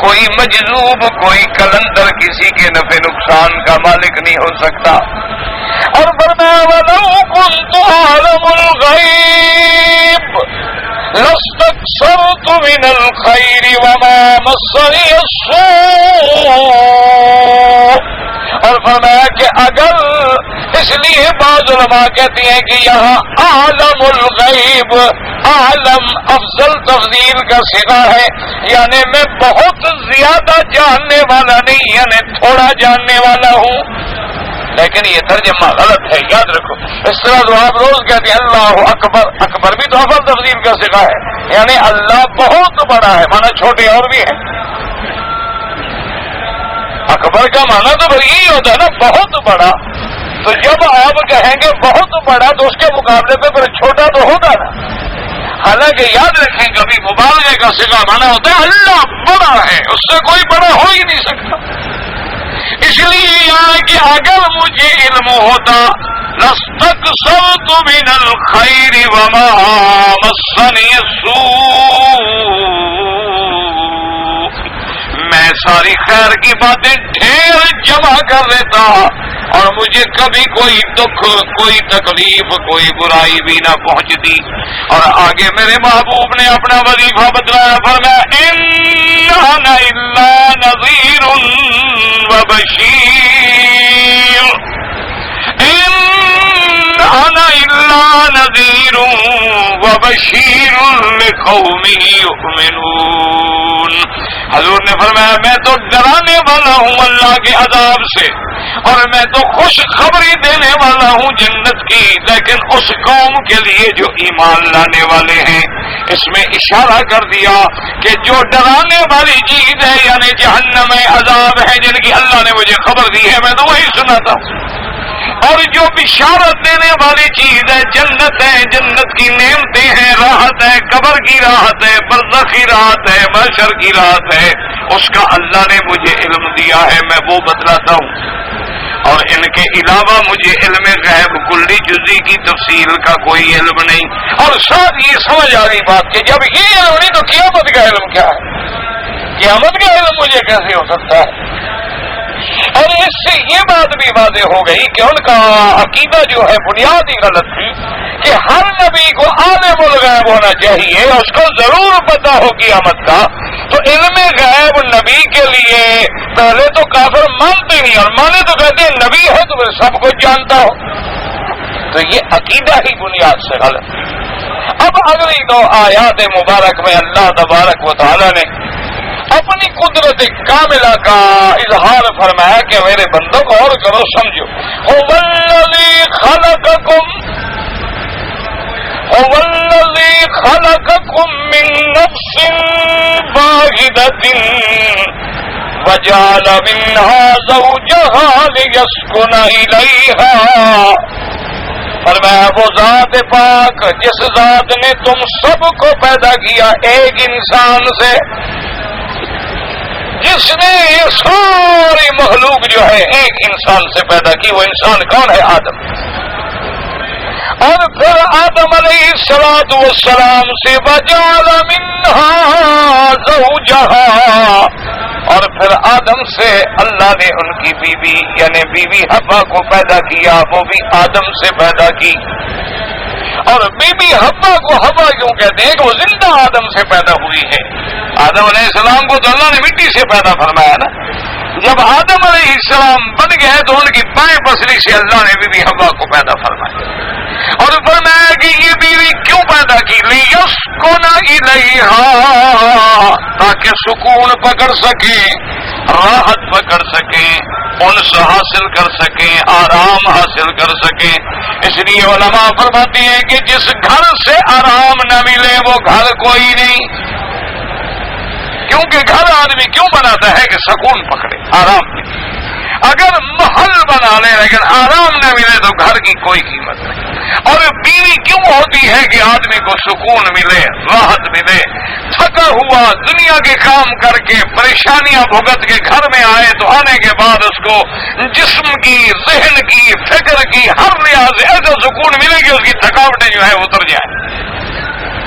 کوئی مجذوب، کوئی کلندر کسی کے نفع نقصان کا مالک نہیں ہو سکتا۔ اور فرمایا وَلَوْ كُنْتُ أَعْلَمُ الْغَيْبَ لَاسْتَكْثَرْتُ مِنَ الْخَيْرِ وَمَا مَسَّنِيَ السُّوءُ۔ اور فرمایا کہ اگر، اس لیے بعض علماء کہتی ہیں کہ یہاں عالم الغیب، عالم افضل تفضیل کا صیغہ ہے، یعنی میں بہت زیادہ جاننے والا نہیں، یعنی تھوڑا جاننے والا ہوں۔ لیکن یہ ترجمہ غلط ہے، یاد رکھو۔ اس طرح تو آپ روز کہتے ہیں اللہ اکبر، اکبر بھی تو افضل تفضیل کا صیغہ ہے، یعنی اللہ بہت بڑا ہے، مانا چھوٹے اور بھی ہیں۔ اکبر کا معنی تو پھر یہی ہوتا ہے نا، بہت بڑا۔ تو جب آپ کہیں گے بہت بڑا تو اس کے مقابلے پہ پھر چھوٹا تو ہوگا نا۔ حالانکہ یاد رکھیں کبھی مبالغے کا صیغہ معنی ہوتا ہے اللہ بڑا ہے، اس سے کوئی بڑا ہو ہی نہیں سکتا۔ اس لیے یہاں کہ اگر مجھے علم ہوتا لَاسْتَكْثَرْتُ مِنَ الْخَيْرِ وَمَا مَسَّنِيَ السُّوءُ، میں ساری خیر کی باتیں ڈھیر جمع کر دیتا اور مجھے کبھی کوئی دکھ، کوئی تکلیف، کوئی برائی بھی نہ پہنچتی۔ اور آگے میرے محبوب نے اپنا وظیفہ بتلایا، فرمایا إِنْ أَنَا إِلَّا نَذِيرٌ وَبَشِيرٌ، إِنْ أَنَا إِلَّا نَذِيرٌ وَبَشِيرٌ لِقَوْمٍ يُؤْمِنُونَ۔ حضور نے فرمایا میں تو ڈرانے والا ہوں اللہ کے عذاب سے، اور میں تو خوشخبری دینے والا ہوں جنت کی، لیکن اس قوم کے لیے جو ایمان لانے والے ہیں۔ اس میں اشارہ کر دیا کہ جو ڈرانے والی چیز ہے یعنی جہنم میں عذاب ہے جن کی اللہ نے مجھے خبر دی ہے، میں تو وہی سناتا ہوں، اور جو بشارت دینے والی چیز ہے جنت ہے، جنت کی نعمتیں ہیں، راحت ہے، قبر کی راحت ہے، برزخ کی راحت ہے، محشر کی راحت ہے، اس کا اللہ نے مجھے علم دیا ہے، میں وہ بتلاتا ہوں، اور ان کے علاوہ مجھے علم غیب کلی جزی کی تفصیل کا کوئی علم نہیں۔ اور ساتھ یہ سمجھ آ رہی بات کہ جب یہ علم نہیں تو قیامت کا علم کیا ہے؟ قیامت کا علم مجھے کیسے ہو سکتا ہے؟ اور اس سے یہ بات بھی واضح ہو گئی کہ ان کا عقیدہ جو ہے بنیادی غلط تھی کہ ہر نبی کو عالم الغیب ہونا چاہیے، اس کو ضرور پتا ہو قیامت کا۔ تو علم غیب نبی کے لیے پہلے تو کافر مانتے نہیں، اور مانے تو کہتے ہیں نبی ہے تو پھر سب کچھ جانتا ہو، تو یہ عقیدہ ہی بنیاد سے غلط۔ اب اگلی دو آیات مبارک میں اللہ تبارک و تعالی نے اپنی قدرت کاملہ کا اظہار فرمایا کہ میرے بندوں کو اور کرو سمجھو، هو الذی خلقکم من نفس واحدۃ وجعل منها زوجها لیسکن الیہا۔ فرمایا وہ ذات پاک جس ذات نے تم سب کو پیدا کیا ایک انسان سے، جس نے یہ ساری مخلوق جو ہے ایک انسان سے پیدا کی، وہ انسان کون ہے؟ آدم۔ اور پھر آدم علیہ السلام سے وجعل منها زوجها، اور پھر آدم سے اللہ نے ان کی بیوی یعنی بیوی حوا کو پیدا کیا، وہ بھی آدم سے پیدا کی۔ اور بیوی حوا کو حوا کیوں کہتے ہیں کہ وہ زندہ آدم سے پیدا ہوئی ہے۔ آدم علیہ السلام کو تو اللہ نے مٹی سے پیدا فرمایا نا، جب آدم علیہ السلام بن گئے تو ان کی بائیں پسلی سے اللہ نے بیوی حوا کو پیدا فرمایا، اور فرمایا کہ یہ بیوی کیوں پیدا کی؟ لیسکن الیہا، تاکہ سکون پکڑ سکیں، راحت پکڑ سکیں، انس حاصل کر سکیں، آرام حاصل کر سکیں۔ اس لیے علماء فرماتے ہیں کہ جس گھر سے آرام نہ ملے وہ گھر کوئی نہیں، کیونکہ گھر آدمی کیوں بناتا ہے کہ سکون پکڑے، آرام ملے۔ اگر محل بنا لے لیکن آرام نہ ملے تو گھر کی کوئی قیمت نہیں۔ اور بیوی کیوں ہوتی ہے کہ آدمی کو سکون ملے، راحت ملے، تھکا ہوا دنیا کے کام کر کے پریشانیاں بھگت کے گھر میں آئے تو آنے کے بعد اس کو جسم کی، ذہن کی، فکر کی ہر لحاظ سے ایسا سکون ملے کہ اس کی تھکاوٹیں جو ہے اتر جائیں۔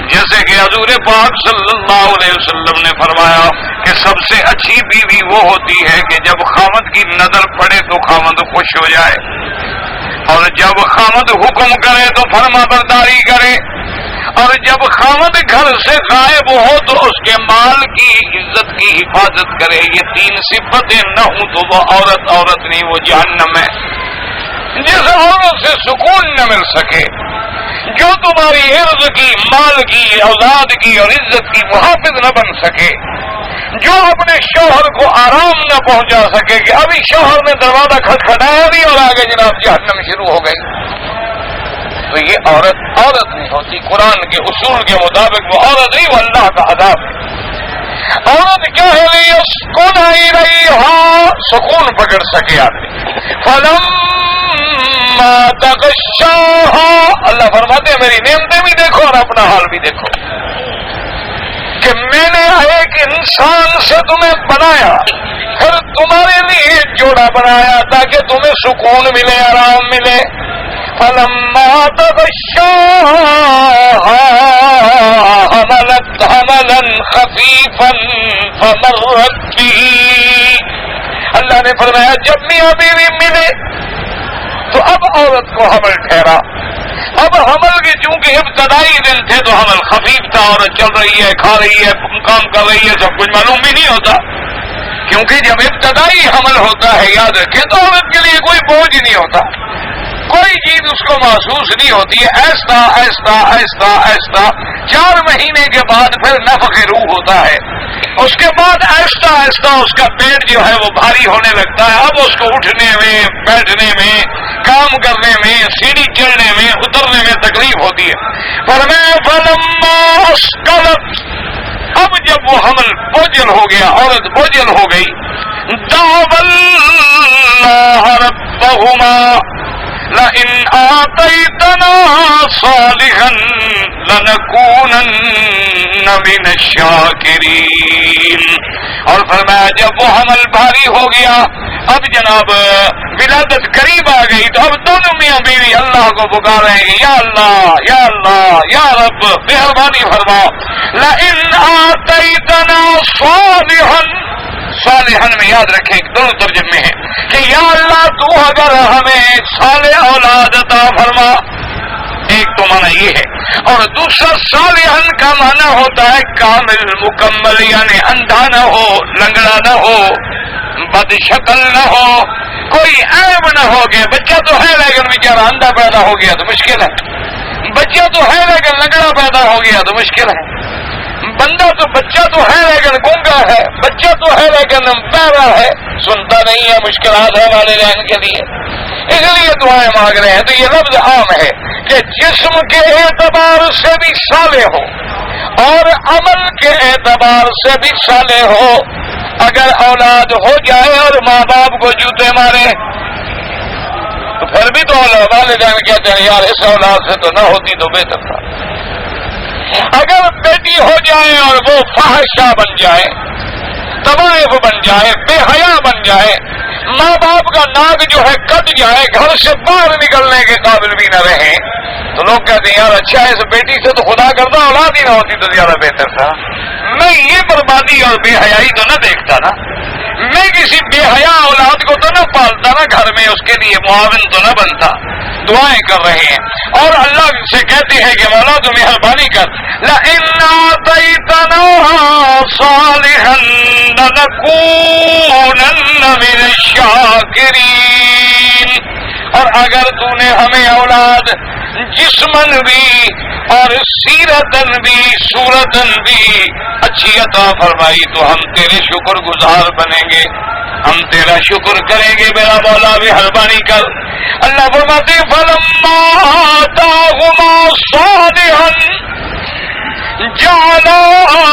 جیسے کہ حضور پاک صلی اللہ علیہ وسلم نے فرمایا کہ سب سے اچھی بیوی وہ ہوتی ہے کہ جب خاوند کی نظر پڑے تو خاوند خوش ہو جائے، اور جب خاوند حکم کرے تو فرما برداری کرے، اور جب خاوند گھر سے غائب ہو تو اس کے مال کی عزت کی حفاظت کرے۔ یہ تین صفتیں نہ ہوں تو وہ عورت نہیں، وہ جہنم ہے۔ جس عورت سے سکون نہ مل سکے، جو تمہاری عرض کی، مال کی، اولاد کی اور عزت کی محافظ نہ بن سکے، جو اپنے شوہر کو آرام نہ پہنچا سکے کہ ابھی شوہر نے دروازہ کھٹکھٹایا نہیں اور آگے جناب جہنم شروع ہو گئی، تو یہ عورت نہیں ہوتی۔ قرآن کے اصول کے مطابق وہ عورت نہیں، وہ اللہ کا عذاب ہے۔ عورت کیا ہے؟ لیسکن الیہا، سکون پکڑ سکے آدمی۔ فلما تغشاہا، اللہ فرماتے ہیں میری نعمتیں بھی دیکھو اور اپنا حال بھی دیکھو کہ میں نے ایک انسان سے تمہیں بنایا، پھر تمہارے لیے جوڑا بنایا تاکہ تمہیں سکون ملے، آرام ملے۔ فلما تغشاہا حملت حملا خفیفا فمرت به، اللہ نے فرمایا جب میاں بیوی ملے تو اب عورت کو حمل ٹھہرا۔ اب حمل کے چونکہ ابتدائی دن تھے تو حمل خفیف تھا، عورت چل رہی ہے، کھا رہی ہے، کام کر رہی ہے، سب کچھ معلوم بھی نہیں ہوتا، کیونکہ جب ابتدائی حمل ہوتا ہے یاد رکھیں تو عورت کے لیے کوئی بوجھ نہیں ہوتا، کوئی چیز اس کو محسوس نہیں ہوتی ہے. ایسا ایسا ایسا ایسا 4 مہینے کے بعد پھر نفخ روح ہوتا ہے. اس کے بعد ایسا ایسا اس کا پیٹ جو ہے وہ بھاری ہونے لگتا ہے. اب اس کو اٹھنے میں، بیٹھنے میں، کام کرنے میں، سیڑھی چڑھنے میں، اترنے میں تکلیف ہوتی ہے. فرمایا فلما اسقلت، اب جب وہ حمل بوجھل ہو گیا، عورت بوجھل ہو گئی، دعوا اللہ ربہما لئن آتیتنا صالحا لنکونن من الشاکرین. اور فرمایا جب وہ حمل بھاری ہو گیا، اب جناب ولادت قریب آ گئی، تو اب دونوں میاں بیوی اللہ کو پکاریں گے، یا اللہ یا اللہ یا رب مہربانی فرماؤ. لئن آتیتنا صالحا، صالحن میں یاد رکھیں دونوں ترجمے ہیں کہ یا اللہ تو اگر ہمیں صالح اولاد عطا فرما، ایک تو معنی یہ ہے. اور دوسرا صالحن کا معنی ہوتا ہے کامل، مکمل، یعنی اندھا نہ ہو، لنگڑا نہ ہو، بد شکل نہ ہو، کوئی عیب نہ ہو. کہ بچہ تو ہے لیکن بیچارہ اندھا پیدا ہو گیا تو مشکل ہے، بچہ تو ہے لیکن لنگڑا پیدا ہو گیا تو مشکل ہے، بچہ تو ہے لیکن گونگا ہے، بچہ تو ہے لیکن بہرا ہے، سنتا نہیں ہے، مشکلات ہے والدین کے لیے. اس لیے دعائیں مانگ رہے ہیں. تو یہ لفظ عام ہے کہ جسم کے اعتبار سے بھی صالح ہو اور عمل کے اعتبار سے بھی صالح ہو. اگر اولاد ہو جائے اور ماں باپ کو جوتے مارے تو پھر بھی تو والدین کہتے ہیں یار اس اولاد سے تو نہ ہوتی تو بہتر تھا. اگر بیٹی ہو جائے اور وہ فاحشہ بن جائے، طوائف بن جائے، بے حیا بن جائے، ماں باپ کا ناک جو ہے کٹ جائے، گھر سے باہر نکلنے کے قابل بھی نہ رہے، تو لوگ کہتے ہیں یار اچھا اس بیٹی سے تو خدا کرتا اولاد ہی نہ ہوتی تو زیادہ بہتر تھا. میں یہ بربادی اور بے حیائی تو نہ دیکھتا نا، میں کسی بے حیا اولاد کو تو نہ پالتا نا گھر میں، اس کے لیے معاون تو نہ بنتا. دعائیں کر رہے ہیں اور اللہ سے کہتے ہیں کہ مولا تو مہربانی کر، لئن آتیتنا صالحا لنکونن من الشاکرین. اور اگر تو نے ہمیں اولاد جسمن بھی اور سیرتن بھی، صورتن بھی اچھی عطا فرمائی تو ہم تیرے شکر گزار بنیں گے، ہم تیرا شکر کریں گے میرا مولا مہربانی کر. اللہ فرماتے فلما آتاہما صالحا جعلا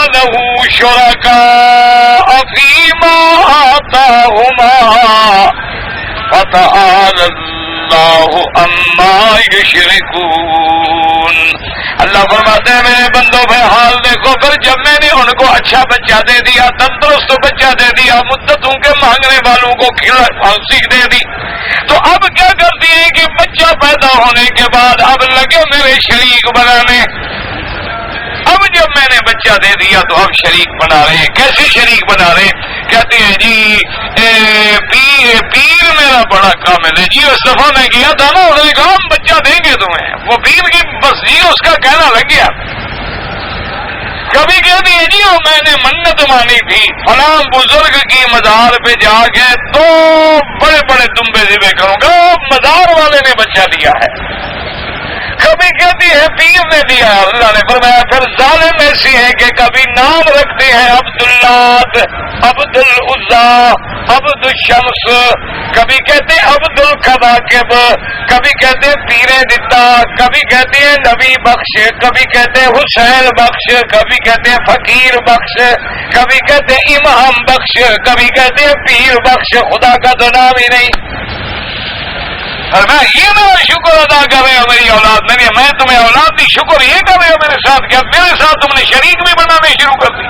له شرکاء فیما آتاہما فتعالی اللہ عما یشرکون. اللہ فرماتے ہیں میرے بندوں پہ حال دیکھو، پھر جب میں نے ان کو اچھا بچہ دے دیا، تندرست بچہ دے دیا، مدتوں کے مانگنے والوں کو سیکھ دے دی، تو اب کیا کرتی ہیں کہ بچہ پیدا ہونے کے بعد اب لگے میرے شریک بنانے. اب جب میں نے بچہ دے دیا تو اب شریک بنا رہے ہیں. کیسے شریک بنا رہے ہیں؟ کہتے ہیں جی پیر میرا بڑا کامل ہے. جی اس دفعہ میں گیا تھا نا، انہوں نے کہا ہم بچہ دیں گے تمہیں. وہ پیر کی بس جی اس کا کہنا لگ گیا. کبھی کہتی ہے جی میں نے منت مانی تھی فلاں بزرگ کی مزار پہ جا کے تو بڑے بڑے دمبے ذبح کروں گا، مزار والے نے بچہ دیا ہے. کبھی کہتی ہے پیر نے دیا. اللہ نے فرمایا پھر ظالم ایسی ہے کہ کبھی نام رکھتے ہیں عبداللات، عبد العزا، عبد الشمس، کبھی کہتے ہیں عبد الکواکب، کبھی کہتے ہیں پیر دتا، کبھی کہتے ہیں نبی بخش، کبھی کہتے ہیں حسین بخش، کبھی کہتے ہیں فقیر بخش، کبھی کہتے ہیں امام بخش، کبھی کہتے ہیں پیر بخش. خدا کا تو نام ہی نہیں. اور میں یہ میرا شکر ادا کر رہے ہو میری اولاد میری، میں تمہیں اولاد دی شکر یہ کر رہے ہو میرے ساتھ، کیا میرے ساتھ تم نے شریک بھی بنانے شروع کر دی.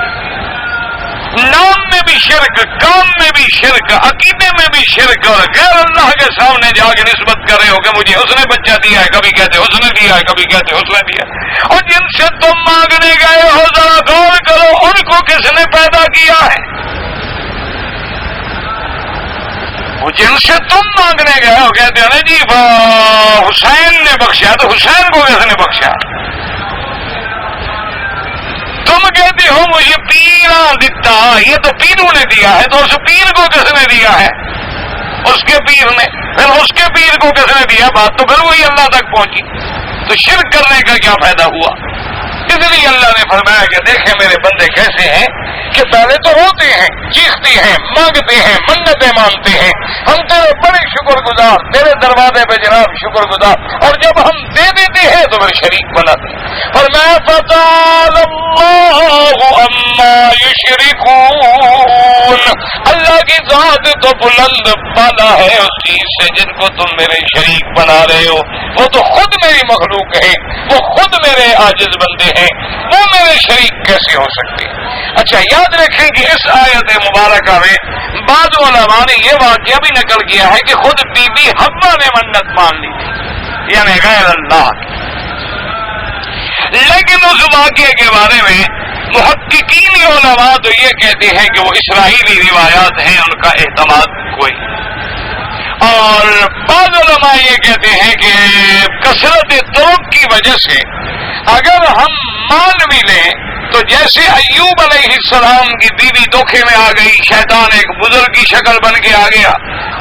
نام میں بھی شرک، کام میں بھی شرک، عقیدے میں بھی شرک، اور غیر اللہ کے سامنے جا کے نسبت کر رہے ہو کہ مجھے اس نے بچہ دیا ہے، کبھی کہتے اس نے دیا ہے، کبھی کہتے اس نے دیا. اور جن سے تم مانگنے گئے ہو ذرا غور کرو ان کو کس نے پیدا کیا ہے. جن سے تم مانگنے گئے ہو کہتے ہو نا جی حسین نے بخشا، تو حسین کو کس نے بخشا. تم کہتے ہو مجھے پیرا دیتا، یہ تو پیروں نے دیا ہے، تو اس پیر کو کس نے دیا ہے. اس کے پیر نے، پھر اس کے پیر کو کس نے دیا؟ بات تو پھر وہی اللہ تک پہنچی، تو شرک کرنے کا کیا فائدہ ہوا؟ اس لیے اللہ نے فرمایا کہ دیکھیں میرے بندے کیسے ہیں کہ پہلے تو روتے ہیں، چیختے ہیں، مانگتے ہیں، منتیں مانتے ہیں، ہم تیرے بڑے شکر گزار، تیرے دروازے پہ جناب شکر گزار، اور جب ہم دے دیتے ہیں تو پھر شریک بناتے ہیں۔ اور میں فتعالی اللہ عما یشرکون، اللہ کی ذات تو بلند بالا ہے اس چیز سے جن کو تم میرے شریک بنا رہے ہو، وہ تو خود میری مخلوق ہے، وہ خود میرے عاجز بندے ہیں، وہ میرے شریک کیسے ہو سکتے ہیں؟ اچھا یاد رکھیں کہ اس آیت مبارکہ میں بعض علماء نے یہ واقعہ بھی نقل کیا ہے کہ خود بی بی حوا نے منت مان لی تھی، یعنی غیر اللہ کی، لیکن اس واقعے کے بارے میں محققین علماء تو یہ کہتے ہیں کہ وہ اسرائیلی روایات ہیں، ان کا اعتماد کوئی، اور بعض علماء یہ کہتے ہیں کہ کثرت طرق کی وجہ سے اگر ہم مان بھی لیں تو جیسے ایوب علیہ السلام کی بیوی دھوکے میں آ گئی، شیطان ایک بزرگ کی شکل بن کے آ گیا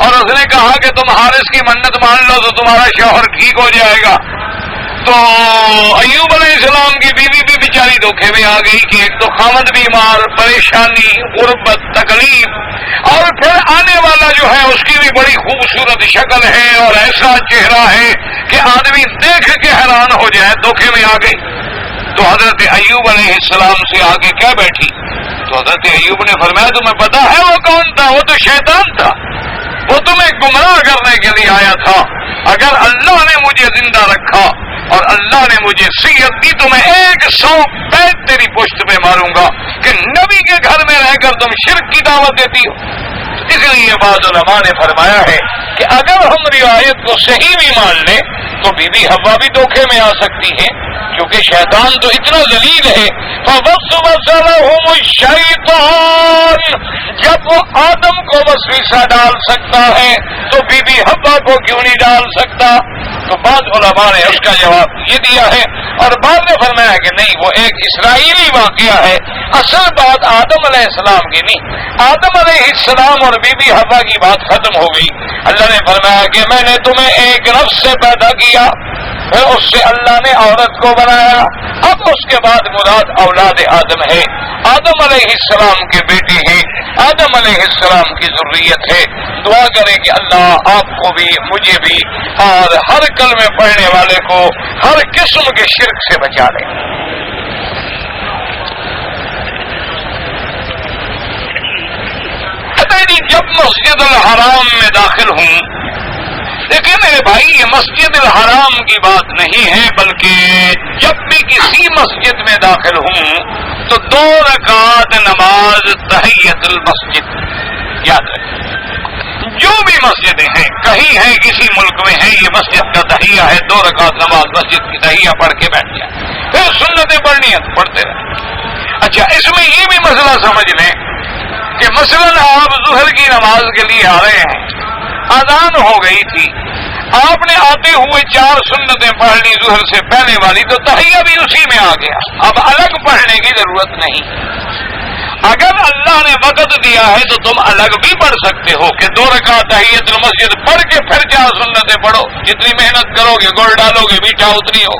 اور اس نے کہا کہ تم حارث کی منت مان لو تو تمہارا شوہر ٹھیک ہو جائے گا، تو ایوب علیہ السلام کی بیوی بھی بیچاری دھوکے میں آ گئی کہ ایک تو خامد بیمار، پریشانی، غربت، تکلیف، اور پھر آنے والا جو ہے اس کی بھی بڑی خوبصورت شکل ہے اور ایسا چہرہ ہے کہ آدمی دیکھ کے حیران ہو جائے، دھوکے میں آ گئی۔ تو حضرت ایوب علیہ السلام سے آگے کیا بیٹھی؟ تو حضرت ایوب نے فرمایا تمہیں پتا ہے وہ کون تھا؟ وہ تو شیطان تھا، وہ تمہیں گمراہ کرنے کے لیے آیا تھا، اگر اللہ نے مجھے زندہ رکھا اور اللہ نے مجھے صحت دی تو میں 100 بیت تیری پشت پہ ماروں گا کہ نبی کے گھر میں رہ کر تم شرک کی دعوت دیتی ہو۔ اس لیے بعض علماء نے فرمایا ہے کہ اگر ہم روایت کو صحیح بھی مان لیں تو بی بی حوا بھی دھوکے میں آ سکتی ہے، کیونکہ شیطان تو اتنا ذلیل ہے۔ فوسوس لهم الشیطان، جب وہ آدم کو وسوسہ ڈال سکتا ہے تو بی بی حوا کو کیوں نہیں ڈال سکتا؟ تو بعض علماء نے اس کا جواب یہ دیا ہے، اور بعض نے فرمایا کہ نہیں، وہ ایک اسرائیلی واقعہ ہے، اصل بات آدم علیہ السلام کی نہیں، آدم علیہ السلام اور بی بی حوا کی بات ختم ہو گئی۔ اللہ نے فرمایا کہ میں نے تمہیں ایک نفس سے پیدا کیا، پھر اس سے اللہ نے عورت کو بنایا، اب اس کے بعد مراد اولاد آدم ہے، آدم علیہ السلام کے بیٹے ہیں، آدم علیہ السلام کی ذریت ہے۔ دعا کریں کہ اللہ آپ کو بھی، مجھے بھی، اور ہر کلمے پڑھنے والے کو ہر قسم کے شرک سے بچا لیں۔ جب مسجد الحرام میں داخل ہوں، دیکھیں میرے بھائی یہ مسجد الحرام کی بات نہیں ہے، بلکہ جب بھی کسی مسجد میں داخل ہوں تو 2 رکعت نماز تحیت المسجد یاد رکھیں۔ جو بھی مسجدیں ہیں، کہیں ہیں کسی ملک میں ہے یہ مسجد کا تحیہ ہے، 2 رکعت نماز مسجد کی تحیہ پڑھ کے بیٹھ جائیں، پھر سنتیں پڑھنی ہے تو پڑھتے رہیں۔ اچھا اس میں یہ بھی مسئلہ سمجھ لیں کہ مثلا آپ ظہر کی نماز کے لیے آ رہے ہیں، اذان ہو گئی تھی، آپ نے آتے ہوئے 4 سنتیں پڑھ لی ظہر سے پہلے والی، تو تحیہ بھی اسی میں آ گیا، اب الگ پڑھنے کی ضرورت نہیں۔ اگر اللہ نے وقت دیا ہے تو تم الگ بھی پڑھ سکتے ہو کہ 2 رکعت تحیت المسجد پڑھ کے پھر 4 سنتیں پڑھو، جتنی محنت کرو گے، گڑ ڈالو گے، میٹھا اتنی ہو۔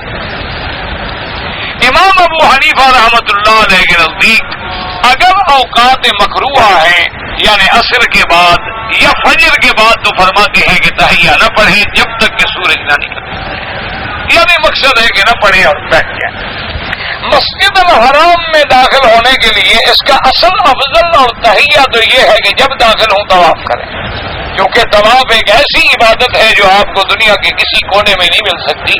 امام ابو حنیفہ رحمۃ اللہ علیہ کے نزدیک اگر اوقات مکروہ ہیں یعنی عصر کے بعد یا فجر کے بعد تو فرماتے ہیں کہ تحیہ نہ پڑھیں جب تک کہ سورج نہ نکلے، یعنی مقصد ہے کہ نہ پڑھیں اور بیٹھ جائیں۔ مسجد الحرام میں داخل ہونے کے لیے اس کا اصل افضل اور تحیہ تو یہ ہے کہ جب داخل ہوں طواف کریں، کیونکہ طواف ایک ایسی عبادت ہے جو آپ کو دنیا کے کسی کونے میں نہیں مل سکتی۔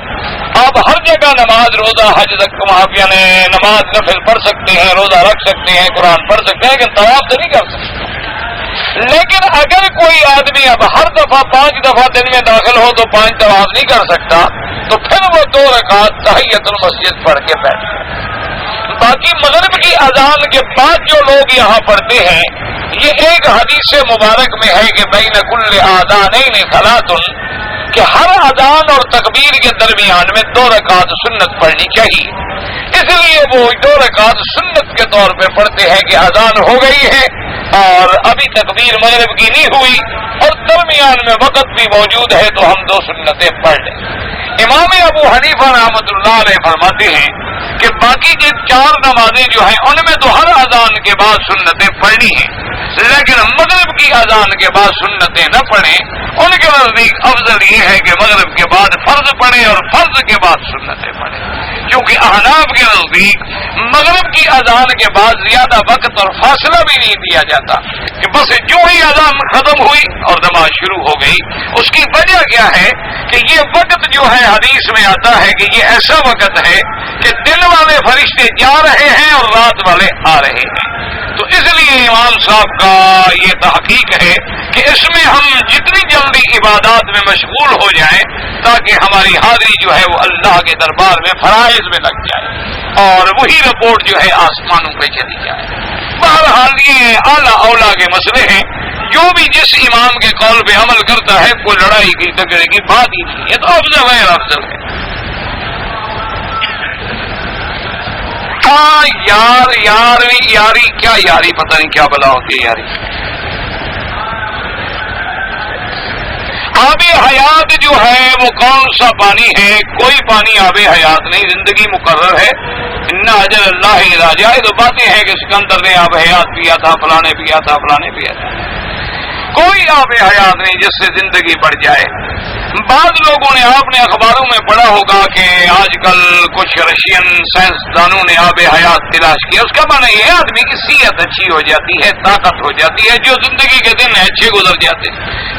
آپ ہر جگہ نماز، روزہ، حج تک وہاں یعنی نماز نفل پڑھ سکتے ہیں، روزہ رکھ سکتے ہیں، قرآن پڑھ سکتے ہیں، لیکن طواف تو نہیں کر سکتے۔ لیکن اگر کوئی آدمی اب ہر دفعہ 5 دفعہ دن میں داخل ہو تو 5 طواف نہیں کر سکتا، تو پھر وہ 2 رکعت تحیت المسجد پڑھ کے بیٹھ جائے۔ باقی مغرب کی اذان کے بعد جو لوگ یہاں پڑھتے ہیں، یہ ایک حدیث مبارک میں ہے کہ بین کل آذانین صلاۃ، کہ ہر اذان اور تکبیر کے درمیان میں 2 رکعت سنت پڑھنی چاہیے۔ اس لیے وہ 2 رکعت سنت کے طور پہ پڑھتے ہیں کہ اذان ہو گئی ہے اور ابھی تکبیر مغرب کی نہیں ہوئی، اور درمیان میں وقت بھی موجود ہے تو ہم 2 سنتیں پڑھ لیں. امام ابو حنیفہ رحمۃ اللہ علیہ فرماتے ہیں کہ باقی کے 4 نمازیں جو ہیں ان میں تو ہر اذان کے بعد سنتیں پڑھنی ہیں، لیکن مغرب کی اذان کے بعد سنتیں نہ پڑھیں. ان کے نزدیک افضل یہ ہے کہ مغرب کے بعد فرض پڑھیں اور فرض کے بعد سنتیں پڑھیں، کیونکہ احناف کے نزدیک مغرب کی اذان کے بعد زیادہ وقت اور فاصلہ بھی نہیں دیا جاتا کہ بس جو ہی اذان ختم ہوئی اور نماز شروع ہو گئی. اس کی وجہ کیا ہے کہ یہ وقت جو ہے حدیث میں آتا ہے کہ یہ ایسا وقت ہے کہ دن والے فرشتے جا رہے ہیں اور رات والے آ رہے ہیں. تو اس لیے امام صاحب کا یہ تحقیق ہے کہ اس میں ہم جتنی جلدی عبادات میں مشغول ہو جائیں تاکہ ہماری حاضری جو ہے وہ اللہ کے دربار میں فرائض میں لگ جائے اور وہی رپورٹ جو ہے آسمانوں پہ چلی جائے. بہرحال یہ اعلیٰ اولا کے مسئلے ہیں. جو بھی جس امام کے قول پہ عمل کرتا ہے کوئی لڑائی کی جھگڑے کی بات ہی نہیں. یہ تو افضل ہے افضل ہے. یاری کیا یاری پتہ نہیں کیا بلا ہوتی ہے یاری. آب حیات جو ہے وہ کون سا پانی ہے؟ کوئی پانی آب حیات نہیں، زندگی مقرر ہے. ان اجل اللہ اذا جاء. تو باتیں ہیں کہ سکندر نے آب حیات پیا تھا، فلانے پیا تھا، فلانے پیا تھا. کوئی آب حیات نہیں جس سے زندگی بڑھ جائے. بعض لوگوں نے آپ نے اخباروں میں پڑھا ہوگا کہ آج کل کچھ رشین سائنسدانوں نے آب حیات تلاش کیا. اس کا معنی یہ آدمی کی صحت اچھی ہو جاتی ہے، طاقت ہو جاتی ہے، جو زندگی کے دن اچھے گزر جاتے.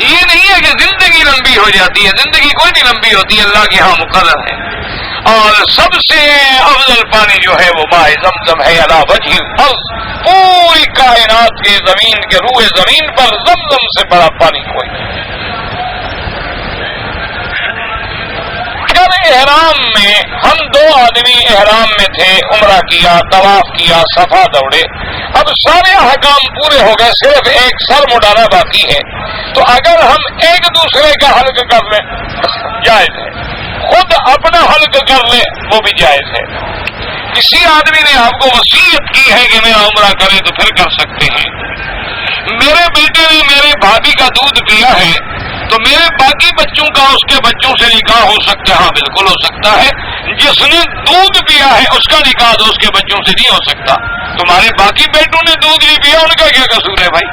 یہ نہیں ہے کہ زندگی لمبی ہو جاتی ہے، زندگی کوئی نہیں لمبی ہوتی، اللہ کے ہاں مقرر ہے. اور سب سے افضل پانی جو ہے وہ ماء زمزم ہے علی وجہ الارض. پوری کائنات کے زمین کے روئے زمین پر زمزم سے بڑا پانی کوئی نہیں. احرام میں ہم 2 آدمی احرام میں تھے، عمرہ کیا، طواف کیا، صفا دوڑے. اب سارے احکام پورے ہو گئے، صرف ایک سر مڈانا باقی ہے. تو اگر ہم ایک دوسرے کا حلق کر لیں جائز ہے، خود اپنا حلق کر لیں وہ بھی جائز ہے. کسی آدمی نے آپ کو وصیت کی ہے کہ میرا عمرہ کرے تو پھر کر سکتے ہیں. میرے بیٹے نے میرے بھابھی کا دودھ پیا ہے تو میرے باقی بچوں کا اس کے بچوں سے نکاح ہو سکتا ہے؟ ہاں بالکل ہو سکتا ہے. جس نے دودھ پیا ہے اس کا نکاح تو اس کے بچوں سے نہیں ہو سکتا. تمہارے باقی بیٹوں نے دودھ نہیں پیا، ان کا کیا قصور ہے بھائی؟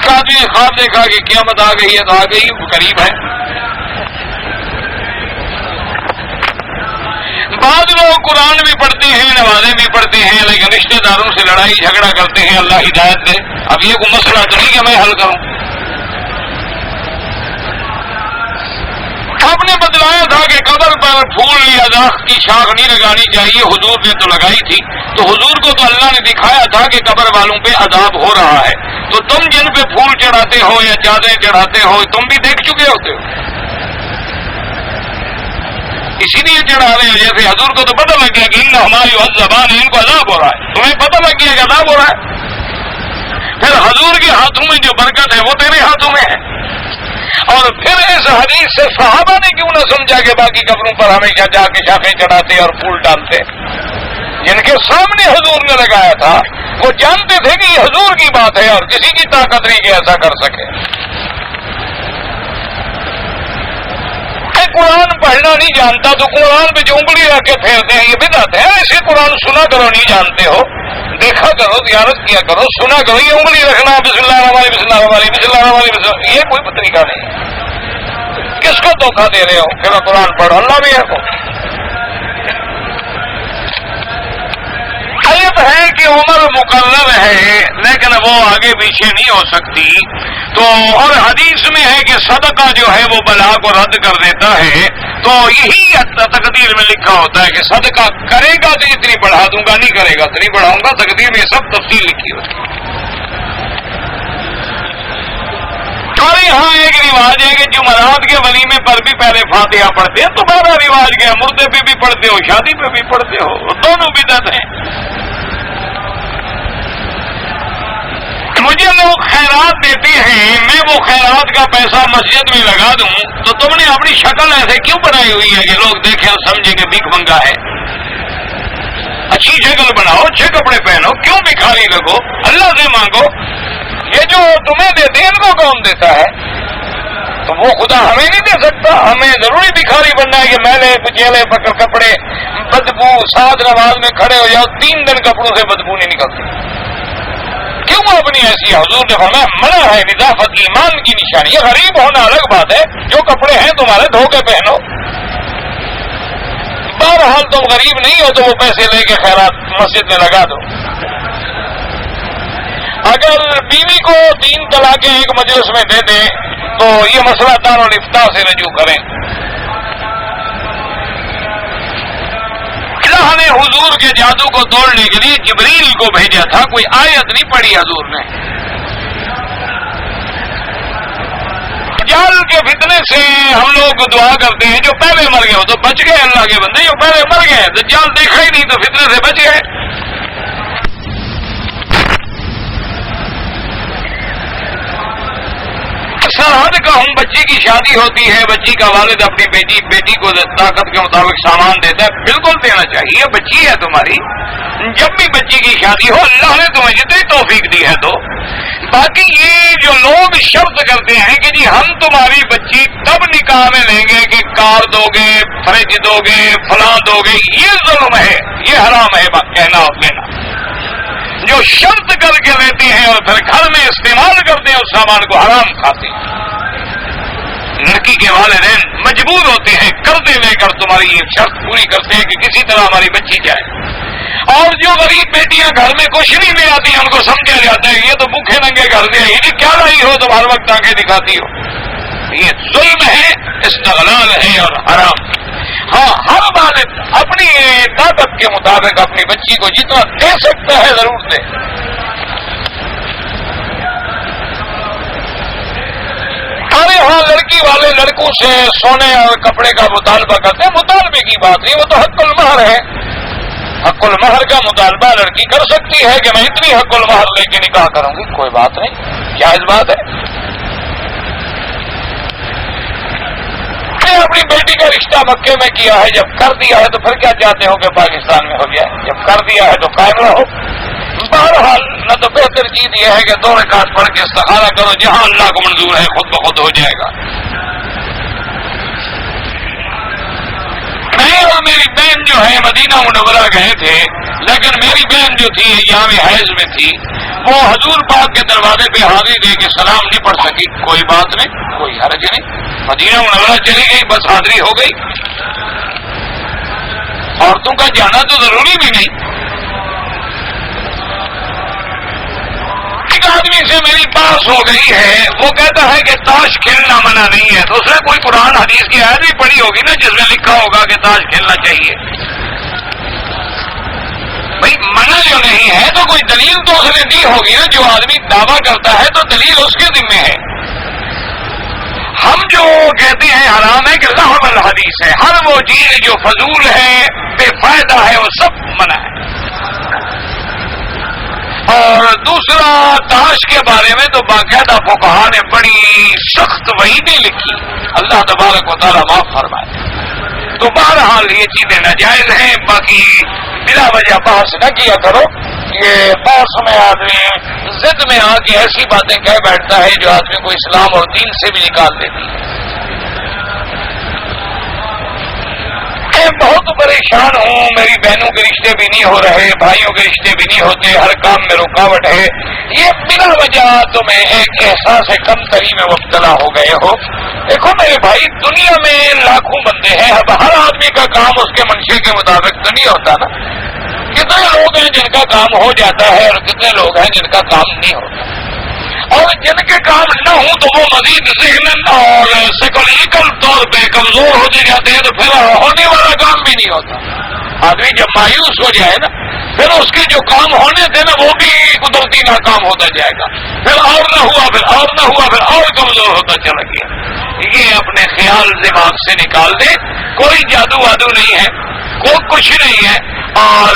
آدمی نے خواب دیکھا کہ قیامت آ گئی ہے تو آ گئی، قریب ہے. بعض لوگ قرآن بھی پڑھتے ہیں، نمازیں بھی پڑھتے ہیں، لیکن رشتہ داروں سے لڑائی جھگڑا کرتے ہیں. اللہ ہدایت دے. اب یہ کوئی مسئلہ تو نہیں کہ میں حل کروں. آپ نے بتلایا تھا کہ قبر پر پھول یا درخت کی شاخ نہیں لگانی چاہیے، حضور نے تو لگائی تھی. تو حضور کو تو اللہ نے دکھایا تھا کہ قبر والوں پہ عذاب ہو رہا ہے. تو تم جن پہ پھول چڑھاتے ہو یا چادریں چڑھاتے ہو تم بھی دیکھ چکے ہوتے ہو، اسی لیے چڑھا رہے ہیں. جیسے حضور کو تو پتہ لگ گیا کہ ان ہماری زبان ان کو عذاب ہو رہا ہے، تمہیں پتہ لگ گیا کہ عذاب ہو رہا ہے. پھر حضور کے ہاتھوں میں جو برکت ہے وہ تیرے ہاتھوں میں ہے. اور پھر اس حدیث سے صحابہ نے کیوں نہ سمجھا کہ باقی قبروں پر ہمیشہ جا کے شاخیں چڑھاتے اور پھول ڈالتے. جن کے سامنے حضور نے لگایا تھا وہ جانتے تھے کہ یہ حضور کی بات ہے اور کسی کی طاقت نہیں کہ ایسا کر سکے. قرآن پڑھنا نہیں جانتا تو قرآن پہ جو انگلی رکھ کے پھیرتے ہیں یہ بدعت ہے. ایسے قرآن سنا کرو، نہیں جانتے ہو دیکھا کرو، زیارت کیا کرو، سنا کرو. یہ انگلی رکھنا بسم اللہ الرحمن بسم اللہ الرحمن بسم اللہ الرحمن یہ کوئی طریقہ نہیں. کس کو دھوکہ دے رہے ہو کہ میں قرآن پڑھو؟ اللہ بھی ہے کو آیت ہے کہ عمر مقرر ہے لیکن وہ آگے پیچھے نہیں ہو سکتی. تو اور حدیث میں ہے کہ صدقہ جو ہے وہ بلا کو رد کر دیتا ہے. تو یہی تقدیر میں لکھا ہوتا ہے کہ صدقہ کرے گا تو اتنی بڑھا دوں گا، نہیں کرے گا تو نہیں بڑھاؤں گا. تقدیر میں سب تفصیل لکھی ہوتی ہے. ہمارے یہاں ایک رواج ہے کہ جمعرات کے ولیمے پر بھی پہلے فاتحہ پڑھتے ہیں. تمہارا رواج کیا؟ مردے پہ بھی پڑھتے ہو، شادی پہ بھی پڑھتے ہو، دونوں بدعت ہیں. مجھے لوگ خیرات دیتے ہیں، میں وہ خیرات کا پیسہ مسجد میں لگا دوں تو تم نے اپنی شکل ایسے کیوں بنائی ہوئی ہے کہ لوگ دیکھیں اور سمجھیں کہ بھیک منگا ہے؟ اچھی شکل بناؤ، اچھے کپڑے پہنو، کیوں بھکاری لگو؟ اللہ سے مانگو۔ یہ جو تمہیں دیتے ہیں ان کو کون دیتا ہے؟ تو وہ خدا ہمیں نہیں دے سکتا؟ ہمیں ضروری بھکاری بننا ہے کہ میلے کچیلے پکڑ کپڑے، بدبو، ساتھ نماز میں کھڑے ہو جاؤ 3 دن کپڑوں سے بدبو نہیں نکلتی؟ کیوں اپنی ایسی؟ حضور نے فرمایا منع ہے، نظافت ایمان کی نشانی ہے۔ غریب ہونا الگ بات ہے، جو کپڑے ہیں تمہارے دھو کے پہنو۔ بہرحال تم غریب نہیں ہو تو وہ پیسے لے کے خیرات مسجد میں لگا دو۔ اگر بیوی کو 3 طلاقیں ایک مجلس میں دے دیں تو یہ مسئلہ دار الافتاء سے رجوع کریں۔ اللہ نے حضور کے جادو کو توڑنے کے لیے جبریل کو بھیجا تھا، کوئی آیت نہیں پڑھی حضور نے۔ دجال کے فتنے سے ہم لوگ دعا کرتے ہیں جو پہلے مر گئے ہو تو بچ گئے، اللہ کے بندے جو پہلے مر گئے دجال دیکھا ہی نہیں تو فتنے سے بچ گئے۔ سرحد کا ہم بچی کی شادی ہوتی ہے، بچی کا والد اپنی بیٹی کو طاقت کے مطابق سامان دیتا ہے، بالکل دینا چاہیے، بچی ہے تمہاری۔ جب بھی بچی کی شادی ہو اللہ نے تمہیں جتنی توفیق دی ہے تو۔ باقی یہ جو لوگ شرط کرتے ہیں کہ جی ہم تمہاری بچی تب نکاح میں لیں گے کہ کار دو گے، فریج دو گے، فلاں دو گے، یہ ظلم ہے، یہ حرام ہے کہنا اور لینا۔ جو شرط کر کے لیتے ہیں اور پھر گھر میں استعمال کرتے ہیں اس سامان کو حرام کھاتے ہیں۔ لڑکی کے والدین مجبور ہوتے ہیں قرضے لے کر تمہاری یہ شرط پوری کرتے ہیں کہ کسی طرح ہماری بچی جائے۔ اور جو غریب بیٹیاں گھر میں کچھ نہیں لے آتی ہیں ان کو سمجھا جاتا ہے یہ تو بھوکے ننگے گھر سے یہ کیا لائی ہو تم ہر وقت آنکھیں دکھاتی ہو۔ یہ ظلم ہے، استغلال ہے اور حرام۔ ہاں ہر والد اپنی طاقت کے مطابق اپنی بچی کو جتنا دے سکتا ہے ضرور دے۔ ہمارے ہاں لڑکی والے لڑکوں سے سونے اور کپڑے کا مطالبہ کرتے ہیں، مطالبے کی بات نہیں، وہ تو حق المہر ہے۔ حق المہر کا مطالبہ لڑکی کر سکتی ہے کہ میں اتنی حق المہر لے کے نکاح کروں گی، کوئی بات نہیں، جائز بات ہے۔ اپنی بیٹی کا رشتہ مکے میں کیا ہے، جب کر دیا ہے تو پھر کیا چاہتے ہو کہ پاکستان میں ہو جائے؟ جب کر دیا ہے تو قائم رہو۔ بہرحال نہ تو بہتر چیز یہ ہے کہ 2 رکعت پڑھ کے استخارہ کرو، جہاں اللہ کو منظور ہے خود بخود ہو جائے گا۔ میں اور میری بہن جو ہے مدینہ منورہ گئے تھے، لیکن میری بہن جو تھی ایام حیض میں تھی، وہ حضور پاک کے دروازے پہ حاضری دے کے سلام نہیں پڑھ سکی، کوئی بات نہیں، کوئی حرج نہیں، مدینہ منورہ چلی گئی، بس حاضری ہو گئی۔ عورتوں کا جانا تو ضروری بھی نہیں۔ ایک آدمی سے میری بات ہو گئی ہے، وہ کہتا ہے کہ تاش کھیلنا منع نہیں ہے، تو اس نے کوئی قرآن حدیث کی آیت بھی پڑھی ہوگی نا جس میں لکھا ہوگا کہ تاش کھیلنا چاہیے۔ بھائی منع جو نہیں ہے تو کوئی دلیل تو اس نے دی ہوگی نا، جو آدمی دعویٰ کرتا ہے تو دلیل اس کے ذمہ ہے۔ ہم جو کہتے ہیں حرام ہے کہ لغو الحدیث ہے، ہر وہ چیز جو فضول ہے، بے فائدہ ہے، وہ سب منع ہے۔ اور دوسرا تاش کے بارے میں تو باقاعدہ فقہاء نے بڑی سخت وعیدیں لکھی، اللہ تبارک و تعالیٰ معاف فرمائے۔ تو بہرحال یہ چیزیں ناجائز ہیں، باقی بلا وجہ بحث نہ کیا کرو۔ یہ بحث میں آدمی ضد میں آ کے ایسی باتیں کہہ بیٹھتا ہے جو آدمی کو اسلام اور دین سے بھی نکال دیتی ہے۔ میں بہت پریشان ہوں، میری بہنوں کے رشتے بھی نہیں ہو رہے، بھائیوں کے رشتے بھی نہیں ہوتے، ہر کام میں رکاوٹ ہے۔ یہ بلا وجہ تمہیں ایک احساس کم تری میں مبتلا ہو گئے ہو۔ دیکھو میرے بھائی، دنیا میں لاکھوں بندے ہیں، اب ہر آدمی کا کام اس کے منشے کے مطابق تو نہیں ہوتا نا۔ کتنے لوگ ہیں جن کا کام ہو جاتا ہے اور کتنے لوگ ہیں جن کا کام نہیں ہوتا، اور جن کے کام نہ ہوں تو وہ مزید ذہناً اور سائیکولوجیکل طور پہ کمزور ہوتے جاتے ہیں، تو پھر ہونے والا کام بھی نہیں ہوتا۔ آدمی جب مایوس ہو جائے نا، پھر اس کے جو کام ہونے تھے نا وہ بھی قدرتی ناکام ہوتا جائے گا، پھر اور نہ ہوا، پھر اور نہ ہوا، پھر اور کمزور ہوتا چلا گیا۔ یہ اپنے خیال دماغ سے نکال دے، کوئی جادو وادو نہیں ہے، کوئی کچھ نہیں ہے، اور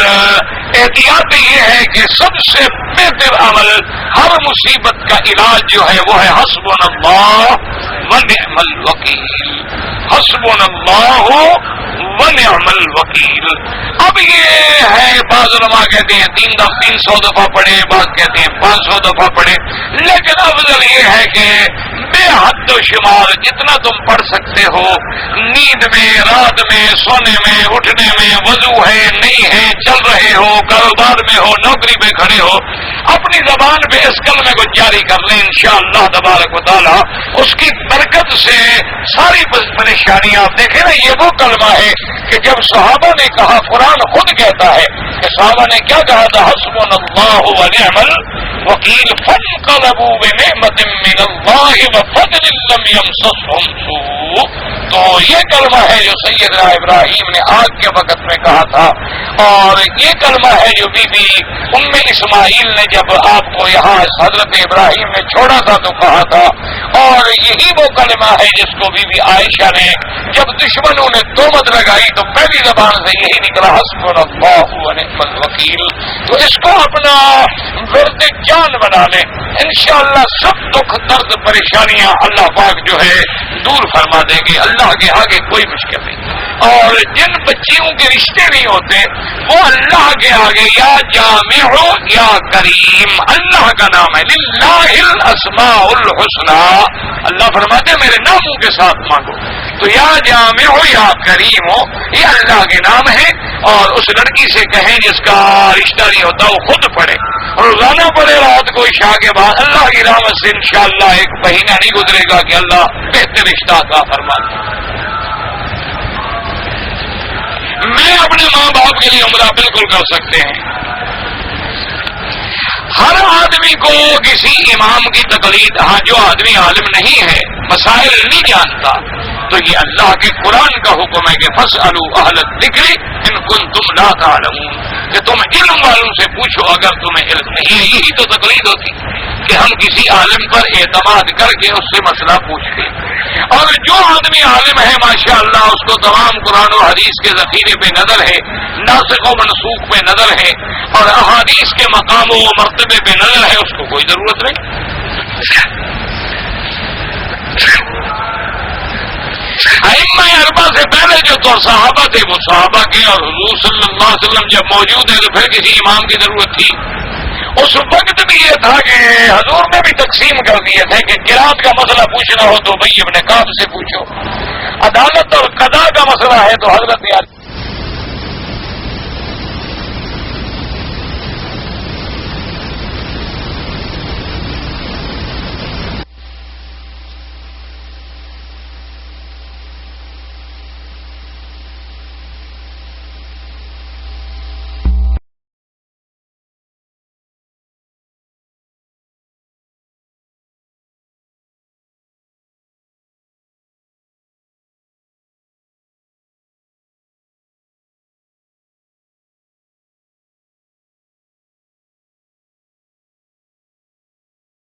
احتیاط یہ ہے کہ سب سے بہتر عمل ہر مصیبت کا علاج جو ہے وہ ہے حسبنا اللہ ونعم الوکیل، حسبنا اللہ ونعم الوکیل. اب یہ ہے بعض علماء کہتے ہیں 300 دفعہ پڑھے، بعض کہتے ہیں 500 دفعہ پڑھے، لیکن افضل یہ ہے کہ بے حد و شمار جتنا تم پڑھ سکتے ہو، نیند میں، رات میں، سونے میں، اٹھنے میں، وضو ہے نہیں ہے، چل رہے ہو، کاروبار میں ہو، نوکری پہ کھڑے ہو، اپنی زبان پہ اس کلمے کو جاری کر لیں انشاءاللہ تبارک و تعالی. اس کی برکت سے ساری پریشانیاں. آپ دیکھیں نا، یہ وہ کلمہ ہے کہ جب صحابہ نے کہا، قرآن خود کہتا ہے کہ صحابہ نے کیا کہا تھا، حسبنا اللہ ونعم الوکیل فانقلبوا بنعمت من اللہ وفضل لم یمسسہم سوء. تو یہ کلمہ ہے جو سیدنا ابراہیم نے آگ کے وقت میں کہا تھا، اور یہ کلمہ ہے جو بی بی ام اسماعیل نے جب آپ کو یہاں حضرت ابراہیم نے چھوڑا تھا تو کہا تھا، اور یہی وہ کلمہ ہے جس کو بی بی عائشہ نے جب دشمنوں نے تہمت لگائی تو پہلی زبان سے یہی نکلا، حسبنا اللہ ونعم الوکیل. تو اس کو اپنا ورد جان بنا لیں، انشاءاللہ سب دکھ درد پریشانیاں اللہ پاک جو ہے دور فرما دیں گے. اللہ کے آگے کوئی مشکل نہیں. اور جن بچیوں کے رشتے نہیں ہوتے وہ اللہ کے آگے یا جامع یا کریم، اللہ کا نام ہے، للہ الاسماء الحسنی. اللہ فرماتے ہیں میرے ناموں کے ساتھ مانگو. تو یا جامع یا کریم ہو، یہ اللہ کے نام ہے. اور اس لڑکی سے کہیں جس کا رشتہ نہیں ہوتا وہ خود پڑھے، روزانہ پڑھے رات کو عشاء کے بعد. اللہ کی رحمت سے انشاءاللہ ایک مہینہ نہیں گزرے گا کہ اللہ بہتر رشتہ عطا فرما دے. میں اپنے ماں باپ کے لیے عمرہ بالکل کر سکتے ہیں. ہر آدمی کو کسی امام کی تقلید، ہاں جو آدمی عالم نہیں ہے، مسائل نہیں جانتا، تو یہ اللہ کے قرآن کا حکم ہے کہ فاسألوا اہل الذکر ان کنتم لا تعلمون، کہ تم علم والوں سے پوچھو اگر تمہیں علم نہیں ہے. یہی تو تقلید ہوتی کہ ہم کسی عالم پر اعتماد کر کے اس سے مسئلہ پوچھتے. اور جو آدمی عالم ہے ماشاءاللہ اس کو تمام قرآن و حدیث کے ذخیرے پہ نظر ہے، ناسخ و منسوخ پہ نظر ہے، اور احادیث کے مقام و مرتبے پہ نظر ہے، اس کو کوئی ضرورت نہیں. ائمہ اربعہ سے پہلے جو تو صحابہ تھے وہ صحابہ کے، اور حضور صلی اللہ علیہ وسلم جب موجود ہے تو پھر کسی امام کی ضرورت تھی. اس وقت بھی یہ تھا کہ حضور نے بھی تقسیم کر دیے تھے کہ قرات کا مسئلہ پوچھنا ہو تو بھائی ابن کعب سے پوچھو، عدالت اور قضاء کا مسئلہ ہے تو حضرت